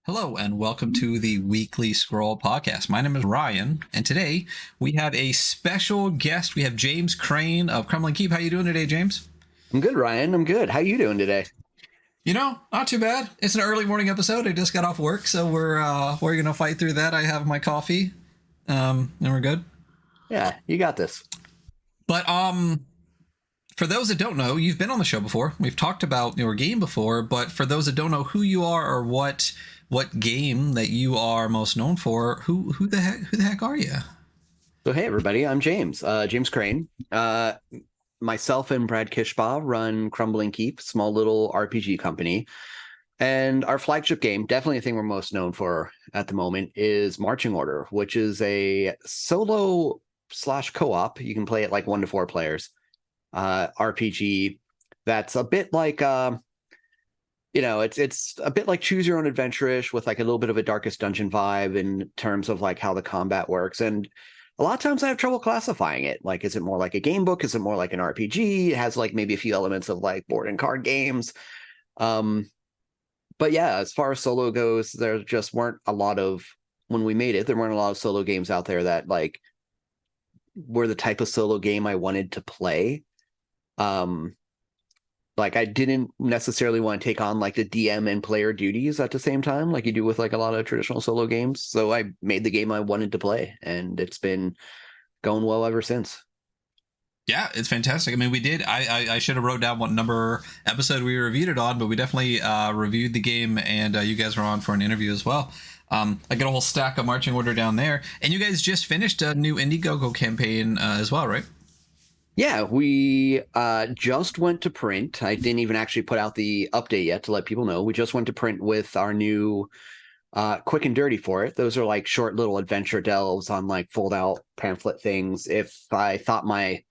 Hello and welcome to the Weekly Scroll podcast. My name is Ryan, and today we have a special guest. We have James Crane of Crumbling Keep. How you doing today, James? I'm good, Ryan. I'm good. How you doing today? Not too bad. It's an early morning episode. I just got off work, so we're gonna fight through that. I have my coffee, and we're good. Yeah, you got this. But for those that don't know, you've been on the show before. We've talked about your game before, but for those that don't know who you are or what game that you are most known for, who the heck are you? So hey everybody, I'm James. James Crane. Myself and Brad Kishbaugh run Crumbling Keep, small little RPG company. And our flagship game, definitely a thing we're most known for at the moment, is Marching Order, which is a solo / co-op. You can play it like 1 to 4 players. RPG that's a bit like it's a bit like choose your own adventure-ish with like a little bit of a Darkest Dungeon vibe in terms of like how the combat works. And a lot of times I have trouble classifying it. Like, is it more like a game book? Is it more like an RPG? It has like maybe a few elements of like board and card games. But yeah, as far as solo goes, there just weren't a lot of, when we made it, there weren't a lot of solo games out there that like were the type of solo game I wanted to play. Like I didn't necessarily want to take on like the DM and player duties at the same time, like you do with like a lot of traditional solo games. So I made the game I wanted to play, and it's been going well ever since. Yeah, it's fantastic. I mean, we did. I should have wrote down what number episode we reviewed it on, but we definitely reviewed the game, and you guys were on for an interview as well. I got a whole stack of Marching Order down there, and you guys just finished a new Indiegogo campaign as well, right? Yeah, we just went to print. I didn't even actually put out the update yet to let people know. We just went to print with our new Quick and Dirty for it. Those are like short little adventure delves on like fold out pamphlet things. If I thought my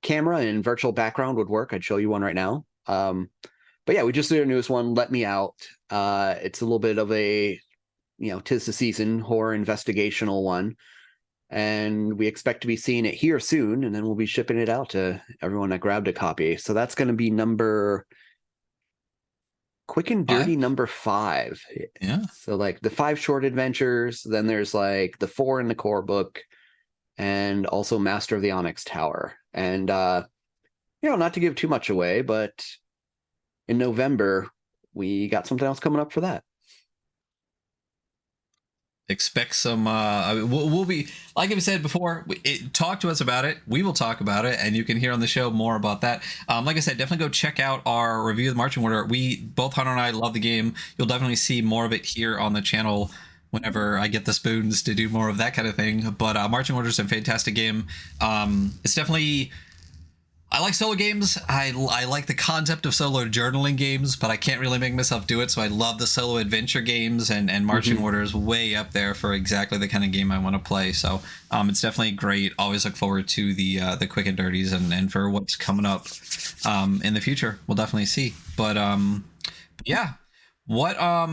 camera and virtual background would work, I'd show you one right now. But yeah, we just did our newest one, Let Me Out. It's a little bit of a, 'tis the season horror investigational one. And we expect to be seeing it here soon, and then we'll be shipping it out to everyone that grabbed a copy. So that's going to be Quick and Dirty number 5. Yeah. So like the 5 short adventures, then there's like the 4 in the core book, and also Master of the Onyx Tower. And not to give too much away, but in November we got something else coming up for that. Expect some we'll be, like I said before, talk to us about it. We will talk about it, and you can hear on the show more about that. Like I said, definitely go check out our review of Marching Order. We both, Hunter and I, love the game. You'll definitely see more of it here on the channel whenever I get the spoons to do more of that kind of thing. But Marching Order is a fantastic game. It's definitely, I like solo games. I like the concept of solo journaling games, but I can't really make myself do it. So I love the solo adventure games, and Marching Order is way up there for exactly the kind of game I want to play. So it's definitely great. Always look forward to the Quick and Dirties and for what's coming up in the future. We'll definitely see. But yeah, what are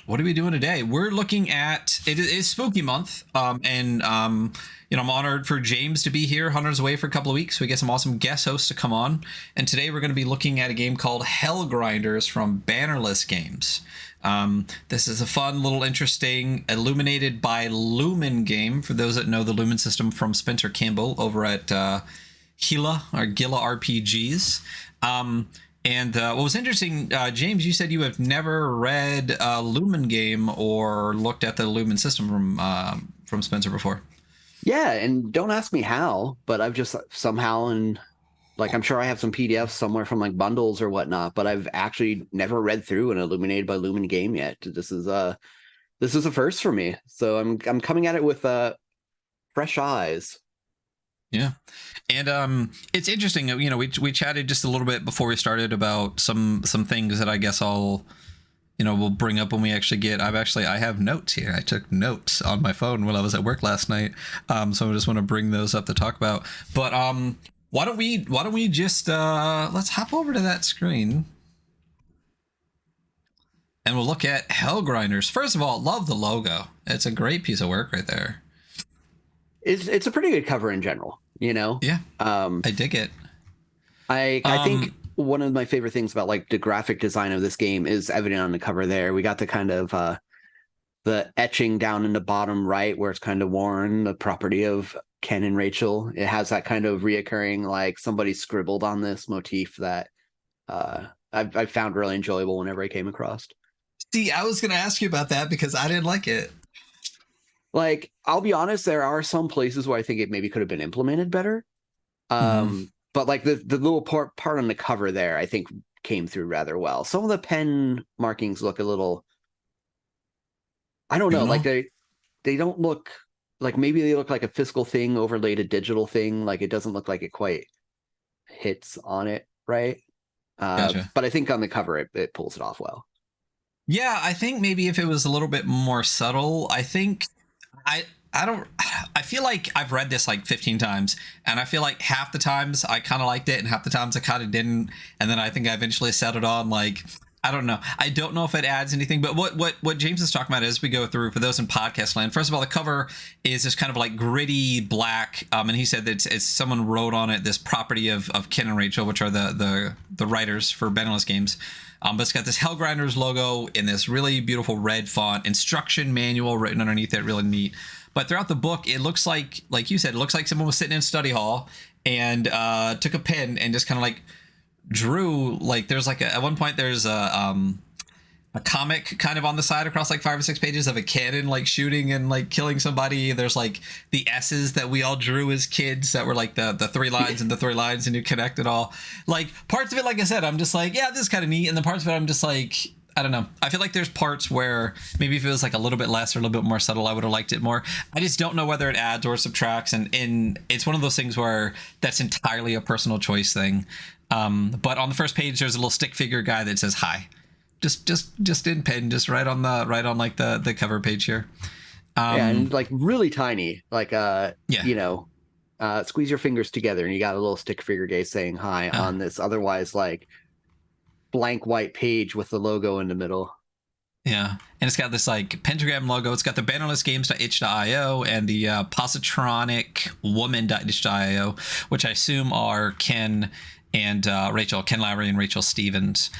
we doing today? We're looking at, it is Spooky Month, and I'm honored for James to be here. Hunter's away for a couple of weeks, so we get some awesome guest hosts to come on. And today we're going to be looking at a game called Hellgrinders from Bannerless Games. This is a fun, little interesting, illuminated by Lumen game, for those that know the Lumen system from Spencer Campbell over at Gila RPGs. And what was interesting, James, you said you have never read a Lumen game or looked at the Lumen system from Spencer before. Yeah, and don't ask me how, but I've just somehow, and like I'm sure I have some PDFs somewhere from like bundles or whatnot, but I've actually never read through an Illuminated by Lumen game yet. This is a first for me, so I'm coming at it with fresh eyes. Yeah, and it's interesting. We chatted just a little bit before we started about some things that I guess we'll bring up when we actually get. I have notes here. I took notes on my phone while I was at work last night, so I just want to bring those up to talk about. But why don't we just let's hop over to that screen and we'll look at Hellgrinders. First of all, love the logo. It's a great piece of work right there. It's a pretty good cover in general, Yeah. I dig it. I think one of my favorite things about like the graphic design of this game is evident on the cover there. We got the kind of the etching down in the bottom right where it's kind of worn, the property of Ken and Rachel. It has that kind of reoccurring, like somebody scribbled on this motif that I found really enjoyable whenever I came across. See, I was going to ask you about that because I didn't like it. Like, I'll be honest, there are some places where I think it maybe could have been implemented better. But like the little part on the cover there, I think came through rather well. Some of the pen markings look a little, I don't know, like they don't look like, maybe they look like a physical thing overlaid a digital thing. Like it doesn't look like it quite hits on it, right? Gotcha. But I think on the cover it pulls it off well. Yeah, I think maybe if it was a little bit more subtle, I think I feel like I've read this like 15 times, and I feel like half the times I kind of liked it and half the times I kind of didn't, and then I think I eventually settled on like, I don't know. I don't know if it adds anything, but what James is talking about as we go through, for those in podcast land, first of all, the cover is this kind of like gritty black, and he said that it's someone wrote on it this property of Ken and Rachel, which are the writers for Bannerless Games. But it's got this Hellgrinders logo in this really beautiful red font, instruction manual written underneath it, really neat. But throughout the book, it looks like you said, it looks like someone was sitting in study hall and took a pen and just kind of like drew, like there's like at one point there's a comic kind of on the side across like 5 or 6 pages of a cannon like shooting and like killing somebody. There's like the S's that we all drew as kids that were like the 3 lines and the 3 lines, and you connect it all. Like parts of it, like I said, I'm just like, yeah, this is kind of neat, and the parts of it I'm just like, I don't know. I feel like there's parts where maybe if it was like a little bit less or a little bit more subtle, I would have liked it more. I just don't know whether it adds or subtracts, and it's one of those things where that's entirely a personal choice thing. But on the first page, there's a little stick figure guy that says hi, just in pen, just right on like the cover page here. Yeah, and like really tiny, like yeah. you know, squeeze your fingers together and you got a little stick figure guy saying hi on this otherwise like blank white page with the logo in the middle. Yeah, and it's got this like pentagram logo. It's got the Bannerless Games.itch.io and the Positronic Woman.itch.io, which I assume are Ken and Rachel, Ken Lowry and Rachel Stevens.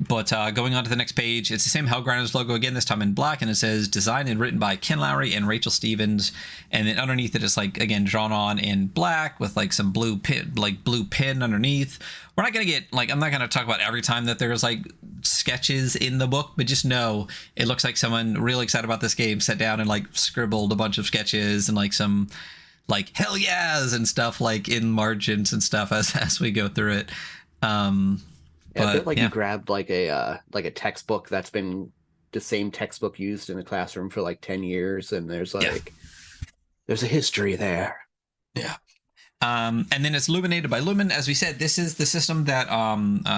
But going on to the next page, it's the same Hellgrinders logo again, this time in black, and it says designed and written by Ken Lowry and Rachel Stevens. And then underneath it is like, again, drawn on in black with like some blue pin underneath. We're not going to get like, I'm not going to talk about every time that there's like sketches in the book, but just know it looks like someone really excited about this game sat down and like scribbled a bunch of sketches and like some like hell yes and stuff like in margins and stuff as we go through it. Yeah, a bit like you grabbed like a textbook that's been the same textbook used in the classroom for like 10 years, and there's like there's a history there. Yeah. And then it's illuminated by Lumen. As we said, this is the system that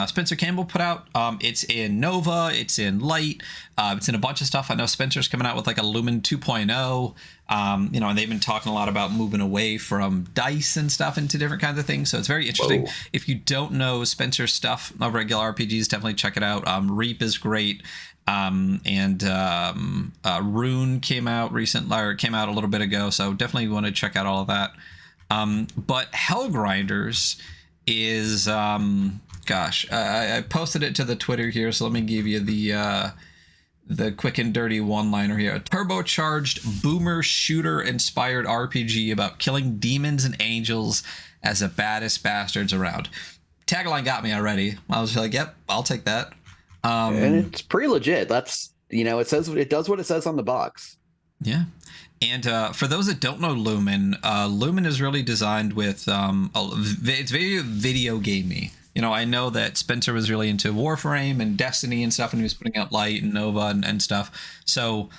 Spencer Campbell put out. It's in Nova, it's in Light, it's in a bunch of stuff. I know Spencer's coming out with like a Lumen 2.0. And they've been talking a lot about moving away from dice and stuff into different kinds of things. So it's very interesting. Whoa. If you don't know Spencer's stuff of regular RPGs, definitely check it out. Reap is great. Rune came out recently, or came out a little bit ago. So definitely want to check out all of that. But Hellgrinders is, I posted it to the Twitter here. So let me give you the quick and dirty one-liner here. A turbocharged boomer shooter inspired RPG about killing demons and angels as the baddest bastards around. Tagline got me already. I was like, yep, I'll take that. And it's pretty legit. That's, it does what it says on the box. Yeah. And for those that don't know Lumen, Lumen is really designed with, it's very video gamey. I know that Spencer was really into Warframe and Destiny and stuff, and he was putting out Light and Nova and stuff. So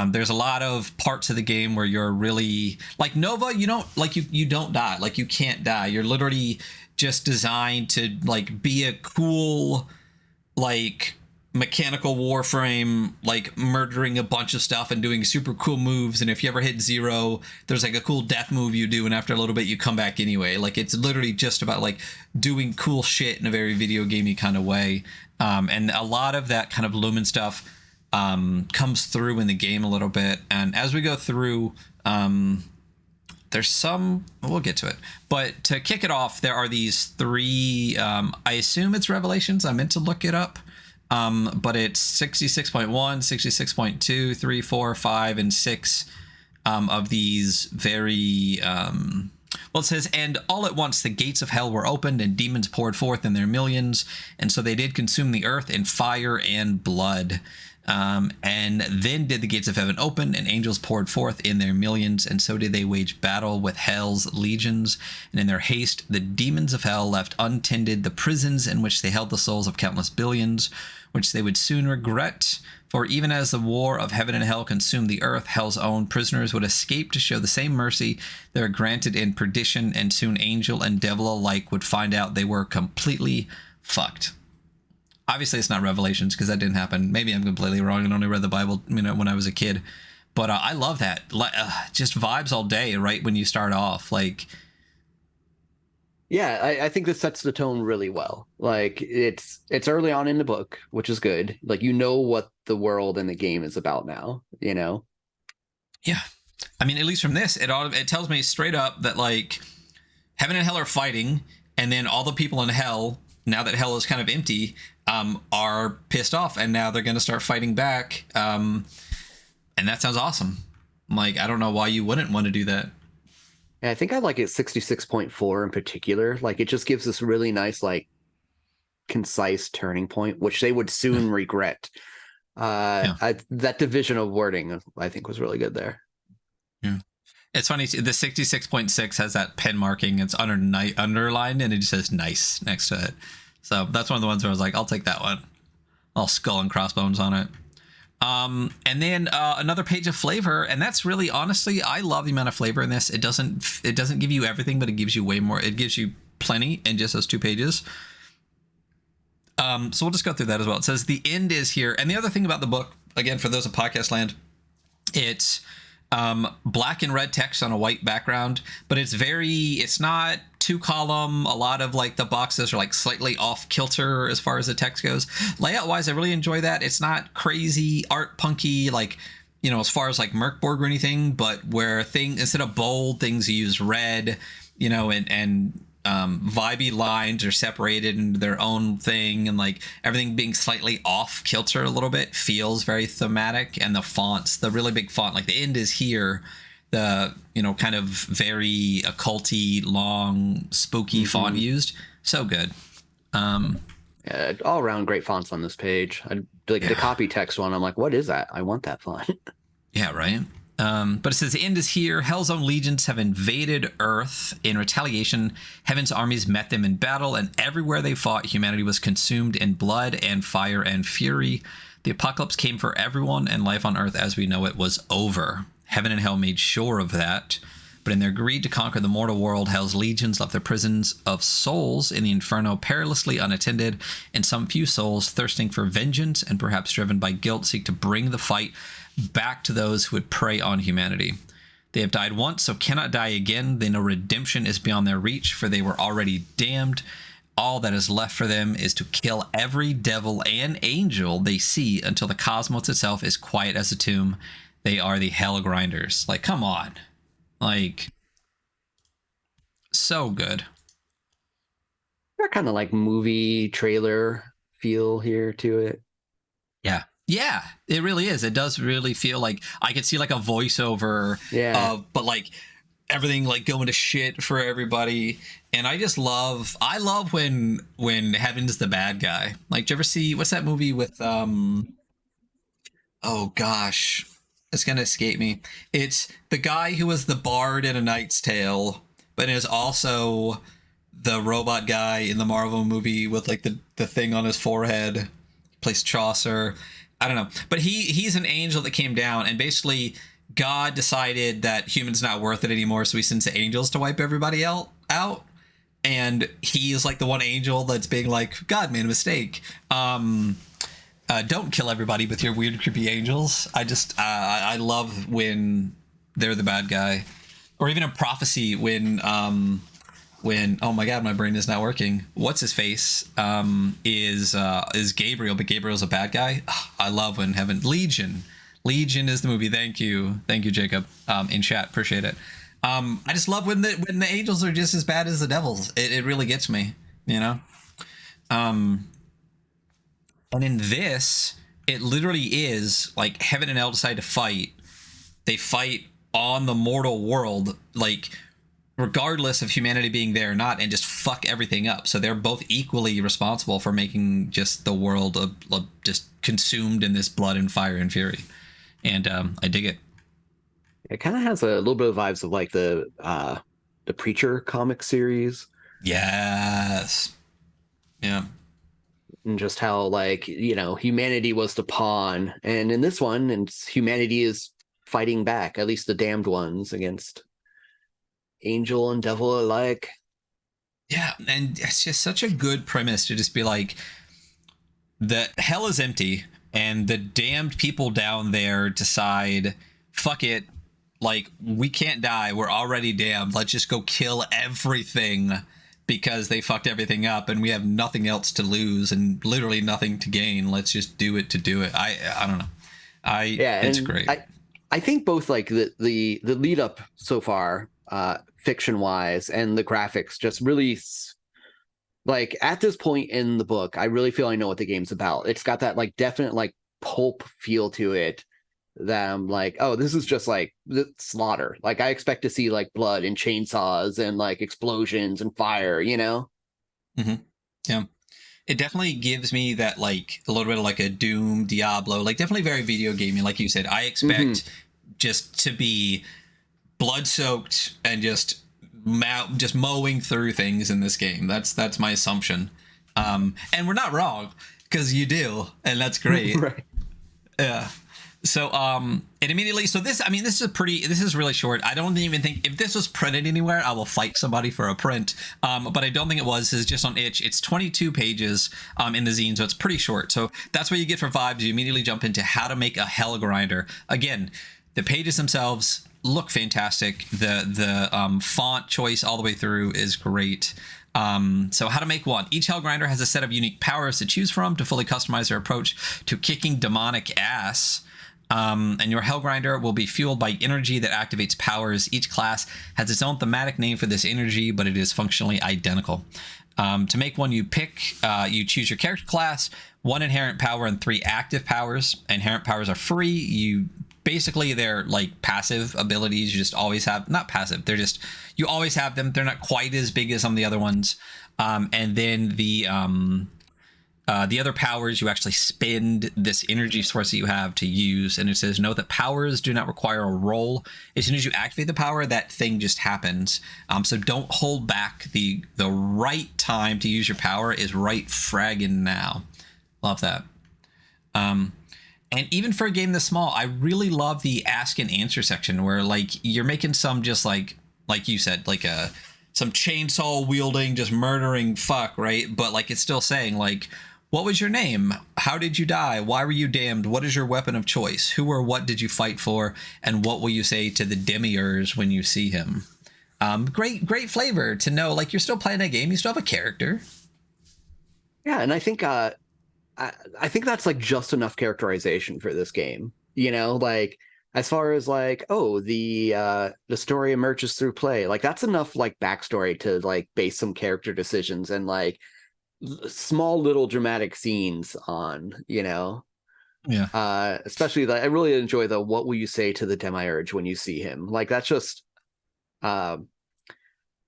there's a lot of parts of the game where you're really like Nova. You don't like you don't die. Like you can't die. You're literally just designed to like be a cool like mechanical Warframe, like murdering a bunch of stuff and doing super cool moves. And if you ever hit 0, there's like a cool death move you do, and after a little bit you come back anyway. Like it's literally just about like doing cool shit in a very video gamey kind of way. And a lot of that kind of Lumen stuff comes through in the game a little bit. And as we go through, there's some, we'll get to it, but to kick it off, there are these 3 I assume it's revelations. I meant to look it up. But it's 66.1, 66.2, 3, 4, 5, and 6 of these very well, it says, and all at once the gates of hell were opened, and demons poured forth in their millions, and so they did consume the earth in fire and blood. And then did the gates of heaven open, and angels poured forth in their millions, and so did they wage battle with hell's legions. And in their haste, the demons of hell left untended the prisons in which they held the souls of countless billions, which they would soon regret. For even as the war of heaven and hell consumed the earth, hell's own prisoners would escape to show the same mercy they were granted in perdition, and soon angel and devil alike would find out they were completely fucked. Obviously, it's not Revelations because that didn't happen. Maybe I'm completely wrong and only read the Bible, when I was a kid. But I love that. Just vibes all day, right when you start off. Like, Yeah, I think this sets the tone really well. Like it's early on in the book, which is good. Like you know what the world and the game is about now, you know? Yeah. I mean, at least from this, it tells me straight up that like heaven and hell are fighting, and then all the people in hell, now that hell is kind of empty, are pissed off, and now they're going to start fighting back. And that sounds awesome. Like, I don't know why you wouldn't want to do that. And I think I like it 66.4 in particular. Like it just gives this really nice, like concise turning point, which they would soon regret. That division of wording, I think, was really good there. Yeah. It's funny, the 66.6 has that pen marking. It's underlined, and it just says nice next to it. So that's one of the ones where I was like, I'll take that one. All skull and crossbones on it. And then another page of flavor, and that's really, honestly, I love the amount of flavor in this. It doesn't give you everything, but it gives you way more. It gives you plenty in just those 2 pages. So we'll just go through that as well. It says the end is here, and the other thing about the book, again, for those of podcast land, it's black and red text on a white background, but it's not 2-column. A lot of like the boxes are like slightly off kilter as far as the text goes. Layout wise, I really enjoy that. It's not crazy art punky, like, as far as like Merkborg or anything, but where instead of bold things, you use red, and vibey lines are separated into their own thing, and like everything being slightly off kilter a little bit feels very thematic. And the fonts, the really big font, like the end is here, the kind of very occulty, long, spooky font used, so good. Yeah, all around great fonts on this page. The copy text one, I'm like, what is that? I want that font. Yeah, right. But it says the end is here. Hell's own legions have invaded Earth. In retaliation, heaven's armies met them in battle, and everywhere they fought, humanity was consumed in blood and fire and fury. The apocalypse came for everyone, and life on Earth as we know it was over. Heaven and hell made sure of that. But in their greed to conquer the mortal world, hell's legions left their prisons of souls in the inferno perilously unattended, and some few souls, thirsting for vengeance and perhaps driven by guilt, seek to bring the fight back to those who would prey on humanity. They have died once, so cannot die again. They know redemption is beyond their reach, for they were already damned. All that is left for them is to kill every devil and angel they see until the cosmos itself is quiet as a tomb. They are the hell grinders. Like, come on. Like, so good. That kind of like movie trailer feel here to it. Yeah, it really is. It does really feel like I could see like a voiceover of, but like everything like going to shit for everybody. And I love when Heaven's the bad guy. Like, do you ever see, what's that movie with, oh gosh, it's going to escape me. It's the guy who was the bard in A Knight's Tale, but is also the robot guy in the Marvel movie with like the thing on his forehead. He plays Chaucer. I don't know, but he's an angel that came down, and basically God decided that humans not worth it anymore, so he sends the angels to wipe everybody out. And he's like the one angel that's being like, God made a mistake. Don't kill everybody with your weird, creepy angels. I love when they're the bad guy, or even a prophecy when oh my god, my brain is not working. What's his face is Gabriel, but Gabriel's a bad guy. I love when Legion is the movie. Thank you Jacob, in chat, appreciate it. I just love when the angels are just as bad as the devils. It really gets me, And And in this, it literally is like heaven and hell decide to fight. They fight on the mortal world, like regardless of humanity being there or not, and just fuck everything up. So they're both equally responsible for making just the world just consumed in this blood and fire and fury. And I dig it. It kind of has a little bit of vibes of like the Preacher comic series. Yes. Yeah. And just how, like, humanity was the pawn, and in this one, and humanity is fighting back, at least the damned ones, against angel and devil alike. Yeah, and it's just such a good premise to just be like, the hell is empty, and the damned people down there decide, fuck it, like, we can't die, we're already damned, let's just go kill everything because they fucked everything up and we have nothing else to lose and literally nothing to gain. Let's just do it to do it. I don't know. It's great. I think both like the lead up so far, fiction wise, and the graphics just really, like, at this point in the book, I really feel I know what the game's about. It's got that like definite like pulp feel to it that I'm like, oh, this is just like the slaughter. Like, I expect to see like blood and chainsaws and like explosions and fire, Mm-hmm. Yeah. It definitely gives me that, like, a little bit of like a Doom, Diablo, like definitely very video gamey. Like you said, I expect just to be blood soaked and just mowing through things in this game. That's my assumption. And we're not wrong, because you do, and that's great. Right. Yeah. So it immediately, so this is really short. I don't even think, if this was printed anywhere, I will fight somebody for a print. But I don't think it was. It's just on itch. It's 22 pages in the zine, so it's pretty short. So that's what you get for vibes. You immediately jump into how to make a hell grinder. Again, the pages themselves look fantastic. The font choice all the way through is great. So how to make one. Each hell grinder has a set of unique powers to choose from to fully customize their approach to kicking demonic ass. And your hell grinder will be fueled by energy that activates powers. Each class has its own thematic name for this energy, but it is functionally identical. To make one, you choose your character class, 1 inherent power and 3 active powers. Inherent powers are free. They're like passive abilities. You just always have, not passive, you always have them. They're not quite as big as some of the other ones. And then the other powers, you actually spend this energy source that you have to use. And it says, note that powers do not require a roll. As soon as you activate the power, that thing just happens. So don't hold back. The right time to use your power is right fragging now. Love that. And even for a game this small, I really love the ask and answer section where, like, you're making some just like you said, like some chainsaw wielding, just murdering fuck, right? But like, it's still saying, like, what was your name? How did you die? Why were you damned? What is your weapon of choice? Who or what did you fight for? And what will you say to the demiurge when you see him? Great flavor to know, like, you're still playing a game. You still have a character. Yeah, and I think I think that's like just enough characterization for this game. Like, as far as like, oh, the story emerges through play, like that's enough like backstory to like base some character decisions and like small little dramatic scenes on. Yeah. Especially I really enjoy the what will you say to the demiurge when you see him. Like, that's just yeah,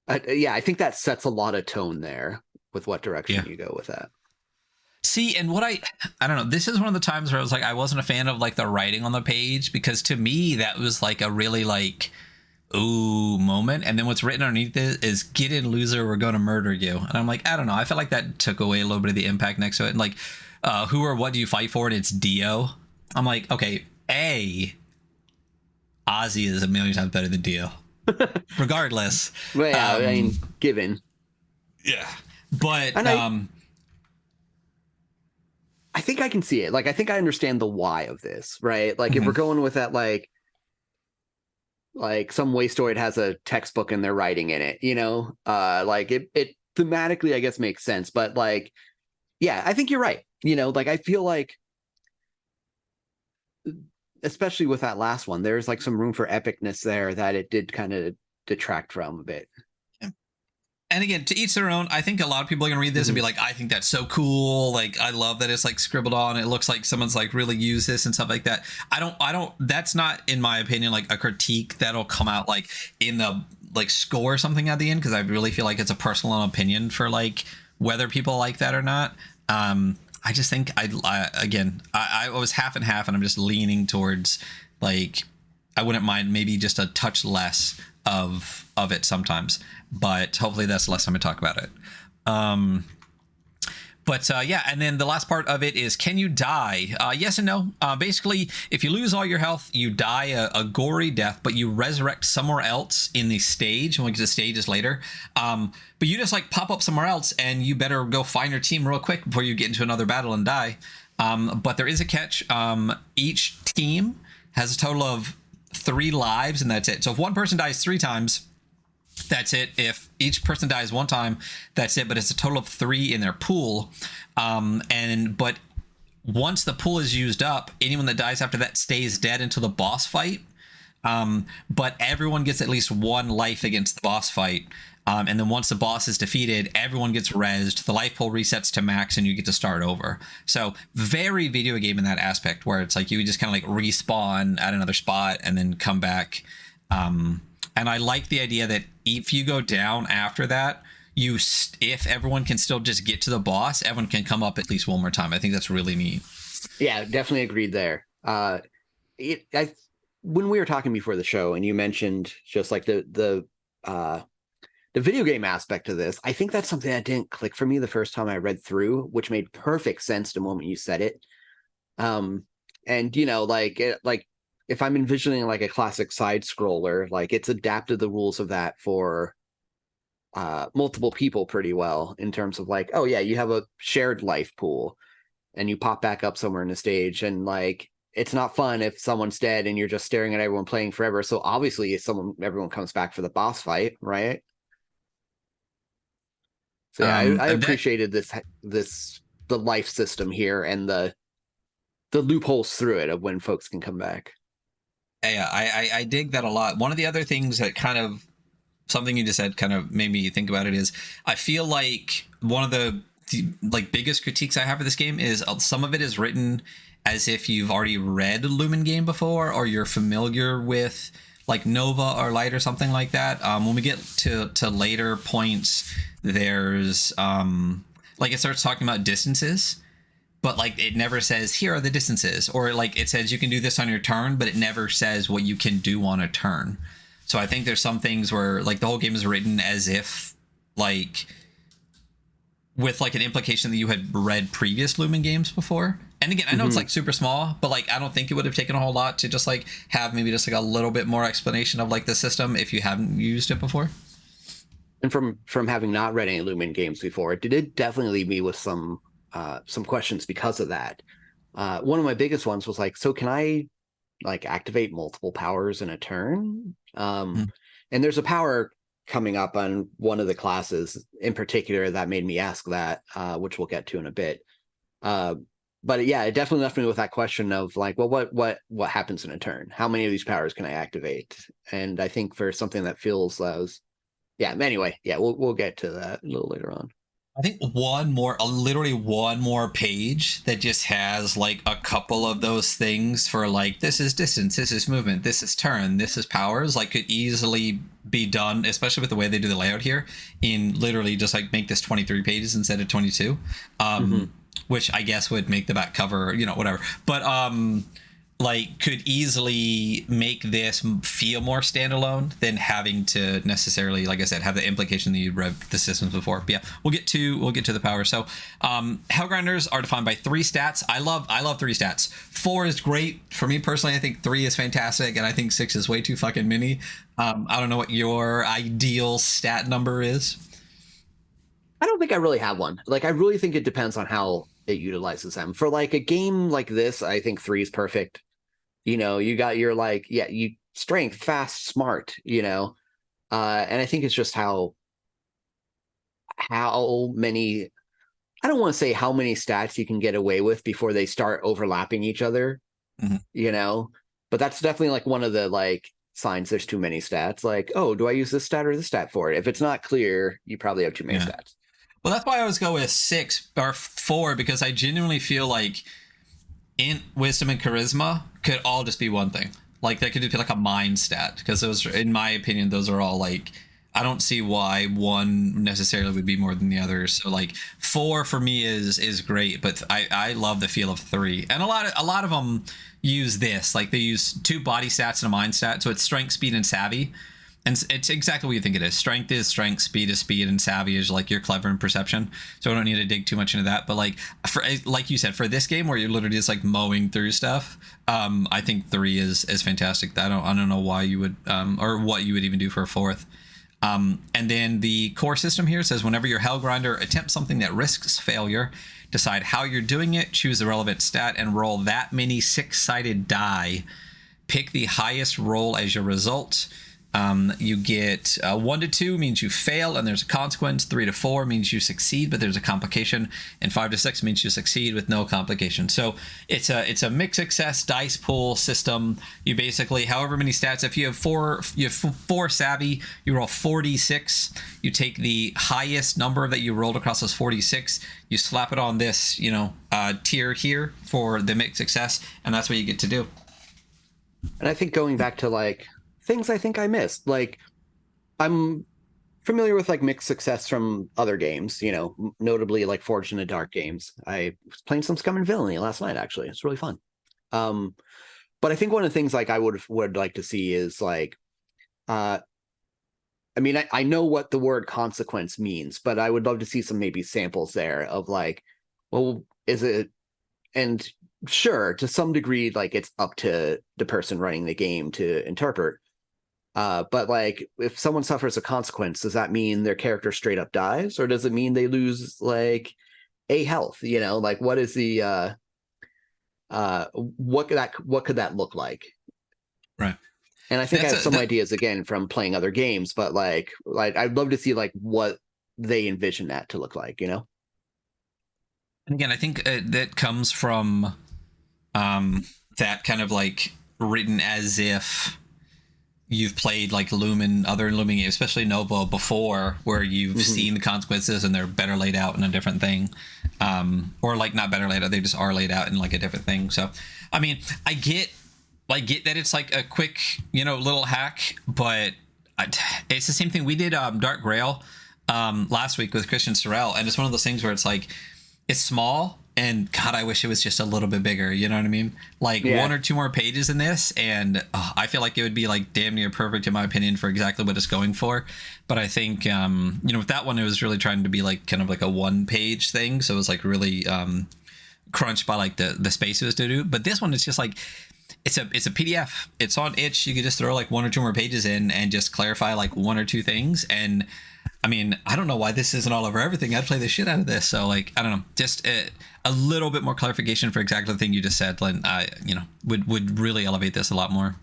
I think that sets a lot of tone there with what direction you go with that. See, and what I don't know, this is one of the times where I was like, I wasn't a fan of like the writing on the page, because to me that was like a really like, ooh moment. And then what's written underneath it is, get in, loser, we're going to murder you. And I'm like, I don't know, I felt like that took away a little bit of the impact next to it. And like, who or what do you fight for? And it's Dio. I'm like, okay, Ozzy is a million times better than Dio. Regardless. Well, yeah, I mean, given. Yeah. But I think I can see it. Like, I think I understand the why of this, right? Like, if we're going with that, like some wastoid has a textbook and they're writing in it, like it thematically, I guess, makes sense. But like, yeah, I think you're right. Like, I feel like, especially with that last one, there's like some room for epicness there that it did kind of detract from a bit. And again, to each their own. I think a lot of people are gonna read this and be like, I think that's so cool. Like, I love that it's like scribbled on. It looks like someone's like really used this and stuff like that. I don't that's not, in my opinion, like a critique that'll come out like in the like score or something at the end, because I really feel like it's a personal opinion for like whether people like that or not. I just think I was half and half, and I'm just leaning towards like I wouldn't mind maybe just a touch less of it sometimes, but hopefully that's the last time I talk about it. Yeah, and then the last part of it is, can you die? Yes and no. Basically, if you lose all your health, you die a gory death, but you resurrect somewhere else in the stage, and we'll get to stages later. But you just like pop up somewhere else, and you better go find your team real quick before you get into another battle and die. But there is a catch. Each team has a total of 3 lives, and that's it. So if one person dies 3 times, that's it. If each person dies 1 time, that's it. But it's a total of 3 in their pool. But once the pool is used up, anyone that dies after that stays dead until the boss fight. But everyone gets at least 1 life against the boss fight. And then once the boss is defeated, everyone gets rezzed. The life pool resets to max, and you get to start over. So very video game in that aspect, where it's like you just kind of like respawn at another spot and then come back. And I like the idea that if you go down after that, if everyone can still just get to the boss, everyone can come up at least 1 more time. I think that's really neat. Yeah, definitely agreed there. When we were talking before the show, and you mentioned just like the video game aspect of this, I think that's something that didn't click for me the first time I read through, which made perfect sense the moment you said it. And you know, like if I'm envisioning like a classic side scroller, like it's adapted the rules of that for multiple people pretty well, in terms of like, oh yeah, you have a shared life pool and you pop back up somewhere in the stage, and like it's not fun if someone's dead and you're just staring at everyone playing forever. So obviously everyone comes back for the boss fight, right? So yeah, I appreciated the life system here, and the loopholes through it of when folks can come back. Yeah, I dig that a lot. One of the other things that kind of, something you just said kind of made me think about it, is I feel like one of the like biggest critiques I have of this game is some of it is written as if you've already read Lumen game before, or you're familiar with like Nova or Light or something like that. When we get to later points, there's like it starts talking about distances, but like it never says here are the distances, or like it says you can do this on your turn, but it never says what you can do on a turn. So I think there's some things where like the whole game is written as if like with like an implication that you had read previous Lumen games before. And again, I know it's like super small, but like I don't think it would have taken a whole lot to just like have maybe just like a little bit more explanation of like the system if you haven't used it before. And from having not read any Lumen games before, it did definitely leave me with some questions because of that. One of my biggest ones was like, so can I like activate multiple powers in a turn? And there's a power coming up on one of the classes in particular that made me ask that, which we'll get to in a bit. But yeah, it definitely left me with that question of like, well, what happens in a turn? How many of these powers can I activate? And I think for something that feels yeah. Anyway, yeah, we'll get to that a little later on. I think literally one more page that just has like a couple of those things for like, this is distance, this is movement, this is turn, this is powers, like could easily be done, especially with the way they do the layout here, in literally just like make this 23 pages instead of 22. Which I guess would make the back cover, you know, whatever. But like could easily make this feel more standalone than having to necessarily, like I said, have the implication that you read the systems before. But yeah, we'll get to the power. So Hellgrinders are defined by 3 stats. I love 3 stats. 4 is great for me personally. I think 3 is fantastic, and I think 6 is way too fucking many. I don't know what your ideal stat number is. I don't think I really have one. Like, I really think it depends on how it utilizes them. For like a game like this, I think 3 is perfect. You know, you got your like, yeah, you strength, fast, smart, you know. And I think it's just how many, I don't want to say how many stats you can get away with before they start overlapping each other, you know. But that's definitely like one of the like signs there's too many stats. Like, oh, do I use this stat or this stat for it? If it's not clear, you probably have too many stats. Well, that's why I always go with 6 or 4, because I genuinely feel like int, wisdom, and charisma could all just be one thing. Like, that could just be like a mind stat, because those, in my opinion, those are all like, I don't see why one necessarily would be more than the other. So like 4 for me is great, but I love the feel of 3, and a lot of them use this. Like, they use 2 body stats and a mind stat, so it's strength, speed, and savvy. And it's exactly what you think it is. Strength is strength, speed is speed, and savvy is like you're clever in perception. So I don't need to dig too much into that. But like you said, for this game where you're literally just like mowing through stuff, I think 3 is fantastic. I don't know why you would or what you would even do for a 4th. And then the core system here says whenever your Hell Grinder attempts something that risks failure, decide how you're doing it, choose the relevant stat, and roll that many 6-sided die. Pick the highest roll as your result. You get 1 to 2 means you fail and there's a consequence. 3 to 4 means you succeed but there's a complication, and 5 to 6 means you succeed with no complication. So it's a mixed success dice pool system. You basically, however many stats, if you have 4 savvy, you roll 46. You take the highest number that you rolled across those 46, you slap it on this tier here for the mixed success, and that's what you get to do. And I think going back to like things I think I missed, like I'm familiar with like mixed success from other games, notably like Forged in the Dark games. I was playing some Scum and Villainy last night, actually. It's really fun. But I think one of the things like I would like to see is like, I mean, I know what the word consequence means, but I would love to see some maybe samples there of like, well, is it, and sure, to some degree, like it's up to the person running the game to interpret. But like, if someone suffers a consequence, does that mean their character straight up dies, or does it mean they lose like a health? Like what is the what could that look like? Right. And I think I have some ideas again from playing other games, but like I'd love to see like what they envision that to look like. And again, I think that comes from that kind of like written as if you've played like other Lumen games, especially Nova, before, where you've seen the consequences and they're better laid out in a different thing, or like not better laid out, they just are laid out in like a different thing. So I mean, I get that it's like a quick little hack, but it's the same thing we did Dark Grail last week with Christian Sorrell, and it's one of those things where it's like it's small, and God, I wish it was just a little bit bigger. You know what I mean? Like 1 or 2 more pages in this, and I feel like it would be like damn near perfect in my opinion for exactly what it's going for. But I think with that one, it was really trying to be like kind of like a 1-page thing, so it was like really crunched by like the space it was to do. But this one, it's just like it's a PDF. It's on itch. You could just throw like 1 or 2 more pages in and just clarify like 1 or 2 things. And I mean, I don't know why this isn't all over everything. I'd play the shit out of this. So like, I don't know, just a little bit more clarification for exactly the thing you just said, Lynn, would really elevate this a lot more.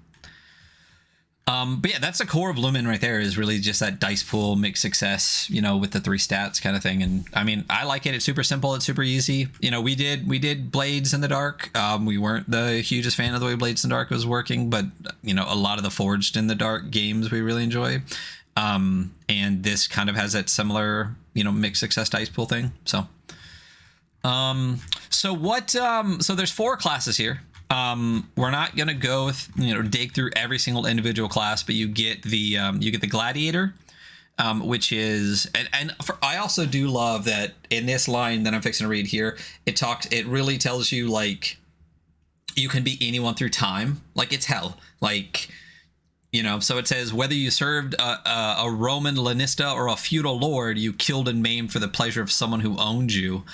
But yeah, that's the core of Lumen right there, is really just that dice pool mixed success, with the 3 stats kind of thing. And I mean, I like it. It's super simple. It's super easy. We did Blades in the Dark. We weren't the hugest fan of the way Blades in the Dark was working, but a lot of the Forged in the Dark games we really enjoy. And this kind of has that similar, mixed success dice pool thing. So, so there's 4 classes here. We're not going to go dig through every single individual class, but you get the Gladiator, which is, I also do love that in this line that I'm fixing to read here, it really tells you like, you can be anyone through time. Like it's hell. Like, so it says, whether you served a Roman lanista or a feudal lord, you killed and maimed for the pleasure of someone who owned you.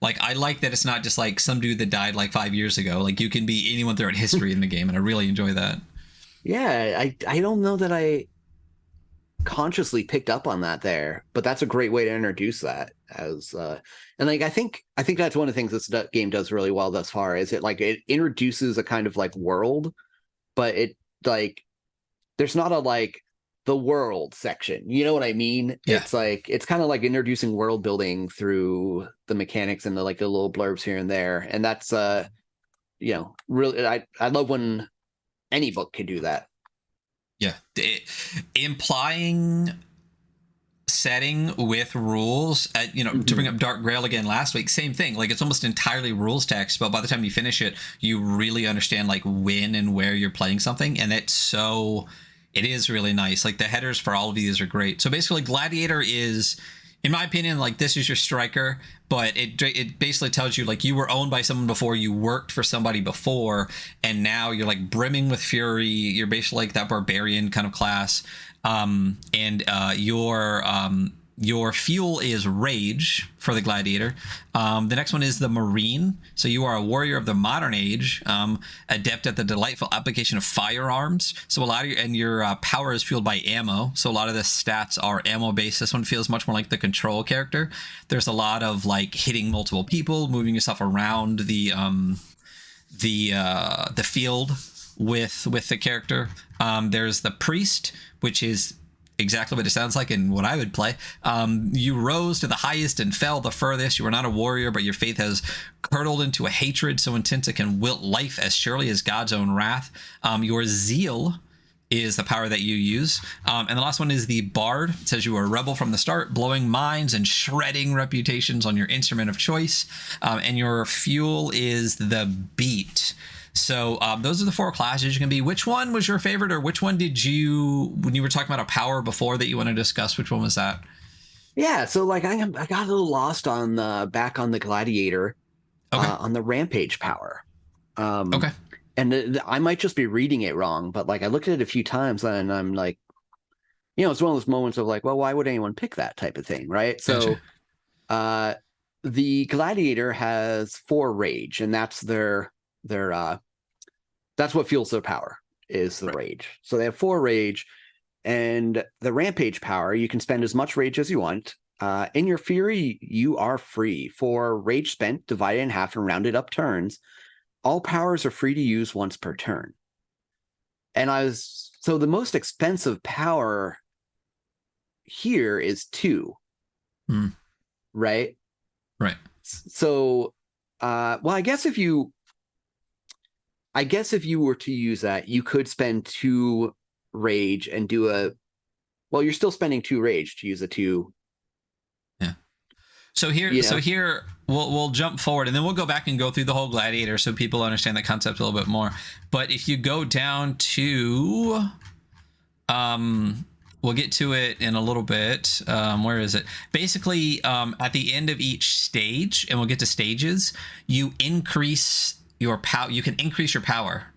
Like, I like that it's not just like some dude that died like 5 years ago. Like, you can be anyone throughout history in the game, and I really enjoy that. Yeah, I don't know that I consciously picked up on that there, but that's a great way to introduce that as and like I think that's one of the things this game does really well thus far, is it introduces a kind of like world, but it like there's not a like the world section, you know what I mean? Yeah. It's like it's kind of like introducing world building through the mechanics and the like the little blurbs here and there, and that's really I love when any book can do that. Yeah. Implying setting with rules to bring up Dark Grail again last week, same thing. Like, it's almost entirely rules text, but by the time you finish it, you really understand like when and where you're playing something, and it is really nice. Like, the headers for all of these are great. So basically, Gladiator is, in my opinion, like, this is your striker, but it basically tells you like you were owned by someone before, you worked for somebody before, and now you're like brimming with fury. You're basically like that barbarian kind of class, and your fuel is rage for the gladiator. The next one is the marine. So you are a warrior of the modern age, adept at the delightful application of firearms. So a lot of your power is fueled by ammo. So a lot of the stats are ammo based. This one feels much more like the control character. There's a lot of like hitting multiple people, moving yourself around the field with the character. There's the priest, which is exactly what it sounds like and what I would play. You rose to the highest and fell the furthest. You are not a warrior, but your faith has curdled into a hatred so intense it can wilt life as surely as God's own wrath. Your zeal is the power that you use. And the last one is the bard. It says you are a rebel from the start, blowing minds and shredding reputations on your instrument of choice. And your fuel is the beat. So those are the 4 classes you can be. Which one was your favorite, or which one did you, when you were talking about a power before that you want to discuss, which one was that? Yeah, so like I got a little lost on the back on the gladiator, Okay. on the rampage power. Okay. And I might just be reading it wrong, but like I looked at it a few times and I'm like, it's one of those moments of like, well, why would anyone pick that type of thing, right? So Gotcha. the gladiator has 4 rage, and their that's what fuels their power, is the Right. rage. So they have 4 rage, and the rampage power, you can spend as much rage as you want. In your fury, you are free. For rage spent, divided in half and rounded up turns, all powers are free to use once per turn. And so the most expensive power here is 2, Mm, right? right. So, well, I guess if you were to use that, you could spend 2 rage and well, you're still spending 2 rage to use a 2. Yeah. So here, You know, we'll jump forward, and then we'll go back and go through the whole gladiator so people understand the concept a little bit more. But if you go down to, we'll get to it in a little bit. Where is it? Basically, at the end of each stage, and we'll get to stages, you increase your power. You can increase your power.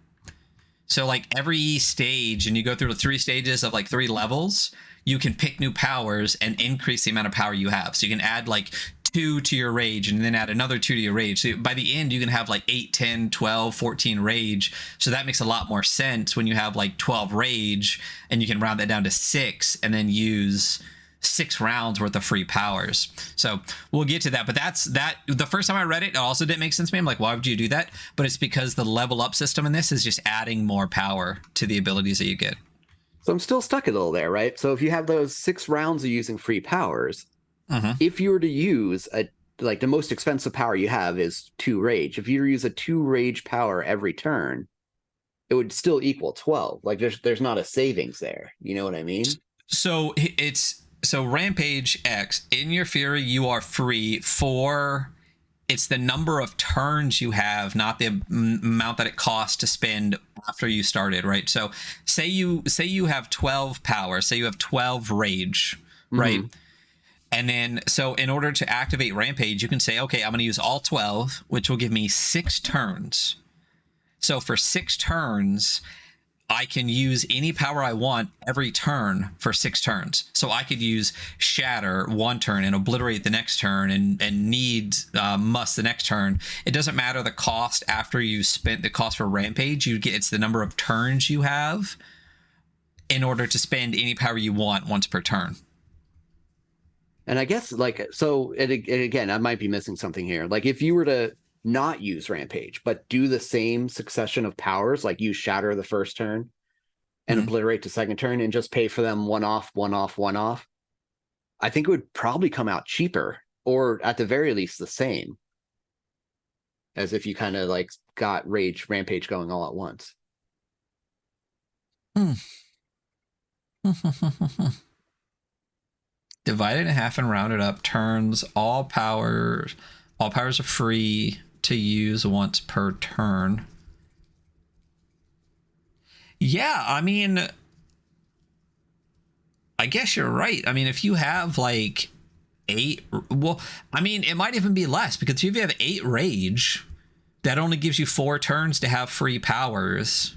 So like every stage, and you go through the 3 stages of like 3 levels, you can pick new powers and increase the amount of power you have. So you can add like 2 to your rage and then add another 2 to your rage. So by the end, you can have like 8, 10, 12, 14 rage. So that makes a lot more sense when you have like 12 rage, and you can round that down to 6 and then use 6 rounds worth of free powers. So we'll get to that. But the first time I read it, it also didn't make sense to me. I'm like, why would you do that? But it's because the level up system in this is just adding more power to the abilities that you get. so I'm still stuck a little there, right? So if you have those 6 rounds of using free powers, Mm-hmm. if you were to use like the most expensive power you have is 2 rage. If you were to use a 2 rage power every turn, it would still equal 12. Like there's not a savings there. You know what I mean? So Rampage X, in your fury, you are free for, it's the number of turns you have, not the amount that it costs to spend after you started, right? So say you have 12 power, say you have 12 rage, right? Mm-hmm. And then, so in order to activate Rampage, you can say, okay, I'm going to use all 12, which will give me 6 turns. So for 6 turns, I can use any power I want every turn for 6 turns. So I could use Shatter 1 turn and Obliterate the next turn, and Need Must the next turn. It doesn't matter the cost after you spent the cost for Rampage. It's the number of turns you have in order to spend any power you want once per turn. And I guess like so again, I might be missing something here. Like if you were to not use Rampage, but do the same succession of powers, like use Shatter the first turn and Mm-hmm. Obliterate the second turn, and just pay for them one off, one off, one off, I think it would probably come out cheaper, or at the very least the same, as if you kind of like got Rampage going all at once. Divide it in half and round it up. Turns all powers. All powers are free to use once per turn. Yeah, I mean, I guess you're right. I mean, if you have like 8, well, I mean, it might even be less, because if you have 8 rage, that only gives you 4 turns to have free powers.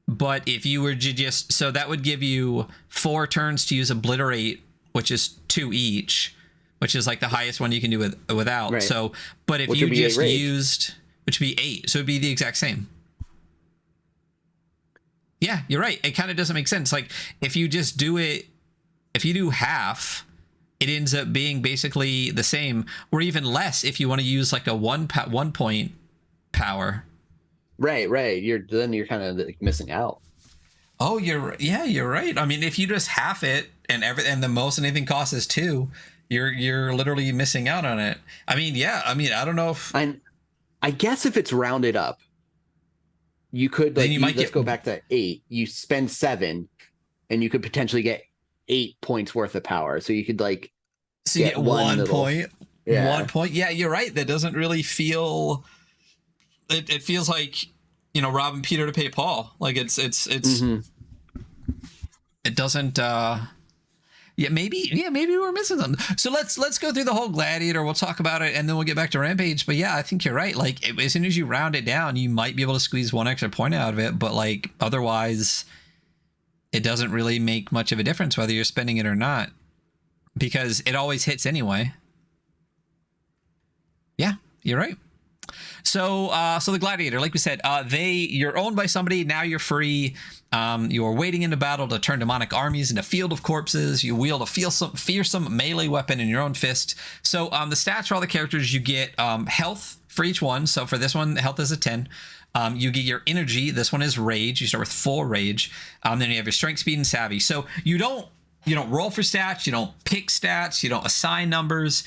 But if you were to just, so that would give you 4 turns to use obliterate, which is 2 each, which is like the highest one you can do without. Right. So, but if you just used, which would be 8, so it'd be the exact same. Yeah, you're right. It kind of doesn't make sense. Like, if you just do it, if you do half, it ends up being basically the same, or even less if you want to use like a 1 point power. Right. You're kind of like missing out. Oh, you're right. I mean, if you just half it and the most anything costs is 2, you're literally missing out on it. I mean, yeah. I mean, I don't know if I guess if it's rounded up, you could like let's go back to 8. You spend 7, and you could potentially get 8 points worth of power. So you could like get 1 point. Yeah. 1 point. Yeah, you're right. That doesn't really feel. It feels like, you know, robbing Peter to pay Paul. Like it's it doesn't. Maybe we're missing something. So let's go through the whole Gladiator. We'll talk about it, and then we'll get back to Rampage. But yeah, I think you're right. Like, as soon as you round it down, you might be able to squeeze 1 extra point out of it. But like, otherwise, it doesn't really make much of a difference whether you're spending it or not, because it always hits anyway. Yeah, you're right. So the Gladiator, like we said, you're owned by somebody. Now you're free. You're wading into battle to turn demonic armies into field of corpses. You wield a fearsome melee weapon in your own fist. So the stats for all the characters, you get health for each one. So for this one, health is a 10. You get your energy. This one is rage. You start with full rage. Then you have your strength, speed, and savvy. So you don't roll for stats. You don't pick stats. You don't assign numbers.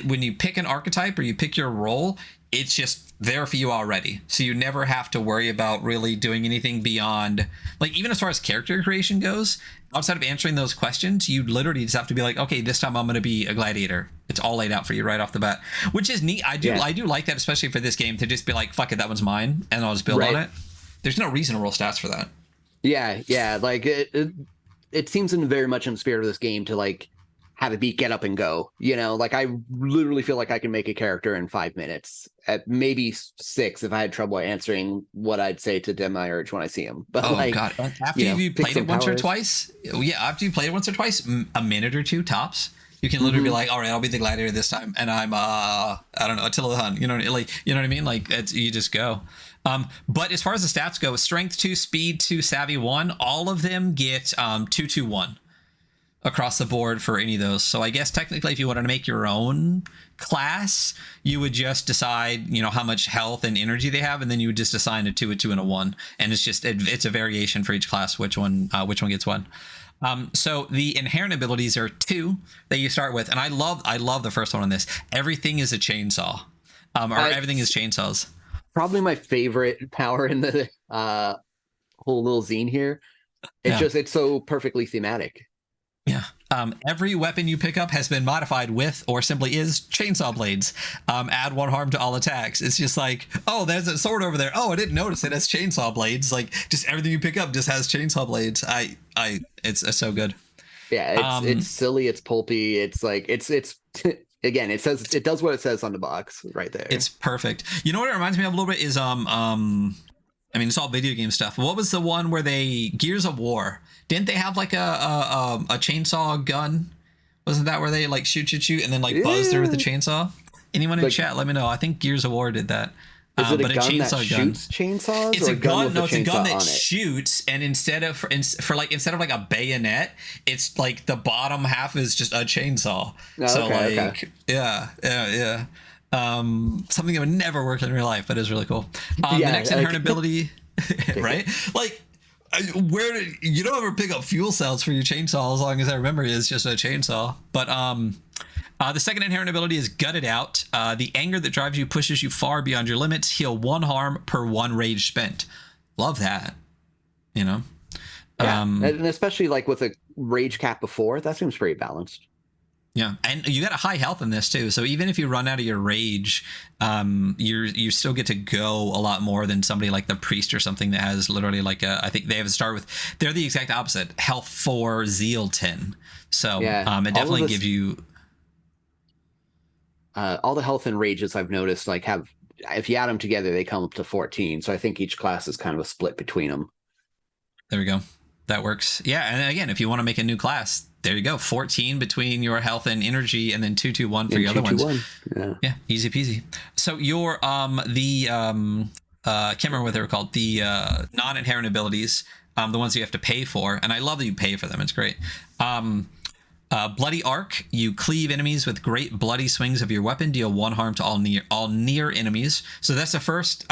When you pick an archetype or you pick your role, it's just there for you already. So you never have to worry about really doing anything beyond, like, even as far as character creation goes, outside of answering those questions, you literally just have to be like, okay, this time I'm going to be a gladiator. It's all laid out for you right off the bat, which is neat. I do like that, especially for this game, to just be like, fuck it, that one's mine, and I'll just build on it. There's no reason to roll stats for that. Yeah. Like it seems very much in the spirit of this game to like have it be get up and go, you know, like I literally feel like I can make a character in 5 minutes, at maybe 6 if I had trouble answering what I'd say to Demiurge when I see him. But God, after you've played it once or twice, after you played it once or twice, a minute or 2 tops, you can literally be like, all right, I'll be the gladiator this time, and I'm I don't know, Attila the Hun, you know what I mean? Like, you just go. But as far as the stats go, strength 2, speed 2, savvy 1, all of them get 2-2-1 across the board for any of those. So I guess technically, if you wanted to make your own class, you would just decide, you know, how much health and energy they have, and then you would just assign a 2, a 2, and a 1, and it's just it's a variation for each class which one gets one. So the inherent abilities are 2 that you start with, and I love the first one on this. Everything is a chainsaw, everything is chainsaws. Probably my favorite power in the whole little zine here. It's so perfectly thematic. Yeah. Every weapon you pick up has been modified with, or simply is, chainsaw blades. Add 1 harm to all attacks. It's just like, oh, there's a sword over there. Oh, I didn't notice it has chainsaw blades. Like, just everything you pick up just has chainsaw blades. It's so good. Yeah, it's silly. It's pulpy. It's like it's again. It does what it says on the box right there. It's perfect. You know what it reminds me of a little bit is I mean, it's all video game stuff. What was the one where Gears of War? Didn't they have like a chainsaw gun? Wasn't that where they like shoot and then like buzz through with the chainsaw? Anyone in chat, let me know. I think Gears of War did that. Is it a gun that shoots chainsaws? It's a gun. No, it's a gun that shoots, and instead of like a bayonet, it's like the bottom half is just a chainsaw. Oh, so okay. Yeah. Something that would never work in real life, but is really cool. The next inherent ability, right? Like, where you don't ever pick up fuel cells for your chainsaw, as long as I remember, is just a chainsaw. But the second inherent ability is Gut It Out. The anger that drives you pushes you far beyond your limits. Heal 1 harm per 1 rage spent. Love that. You know. Yeah, Um, and especially like with a rage cap before, that seems pretty balanced. Yeah, and you got a high health in this too. So even if you run out of your rage, you still get to go a lot more than somebody like the priest or something that has literally like I think they have a start with. They're the exact opposite, health 4, zeal 10. So Yeah, it definitely gives you. All the health and rages I've noticed like have, if you add them together, they come up to 14. So I think each class is kind of a split between them. There we go. That works. Yeah, and again, if you want to make a new class, there you go. 14 between your health and energy, and then 221 for your other ones. Yeah, easy peasy. So your I can't remember what they were called. The non-inherent abilities, the ones you have to pay for, and I love that you pay for them. It's great. Bloody Arc, you cleave enemies with great bloody swings of your weapon, deal 1 harm to all near enemies. So that's the first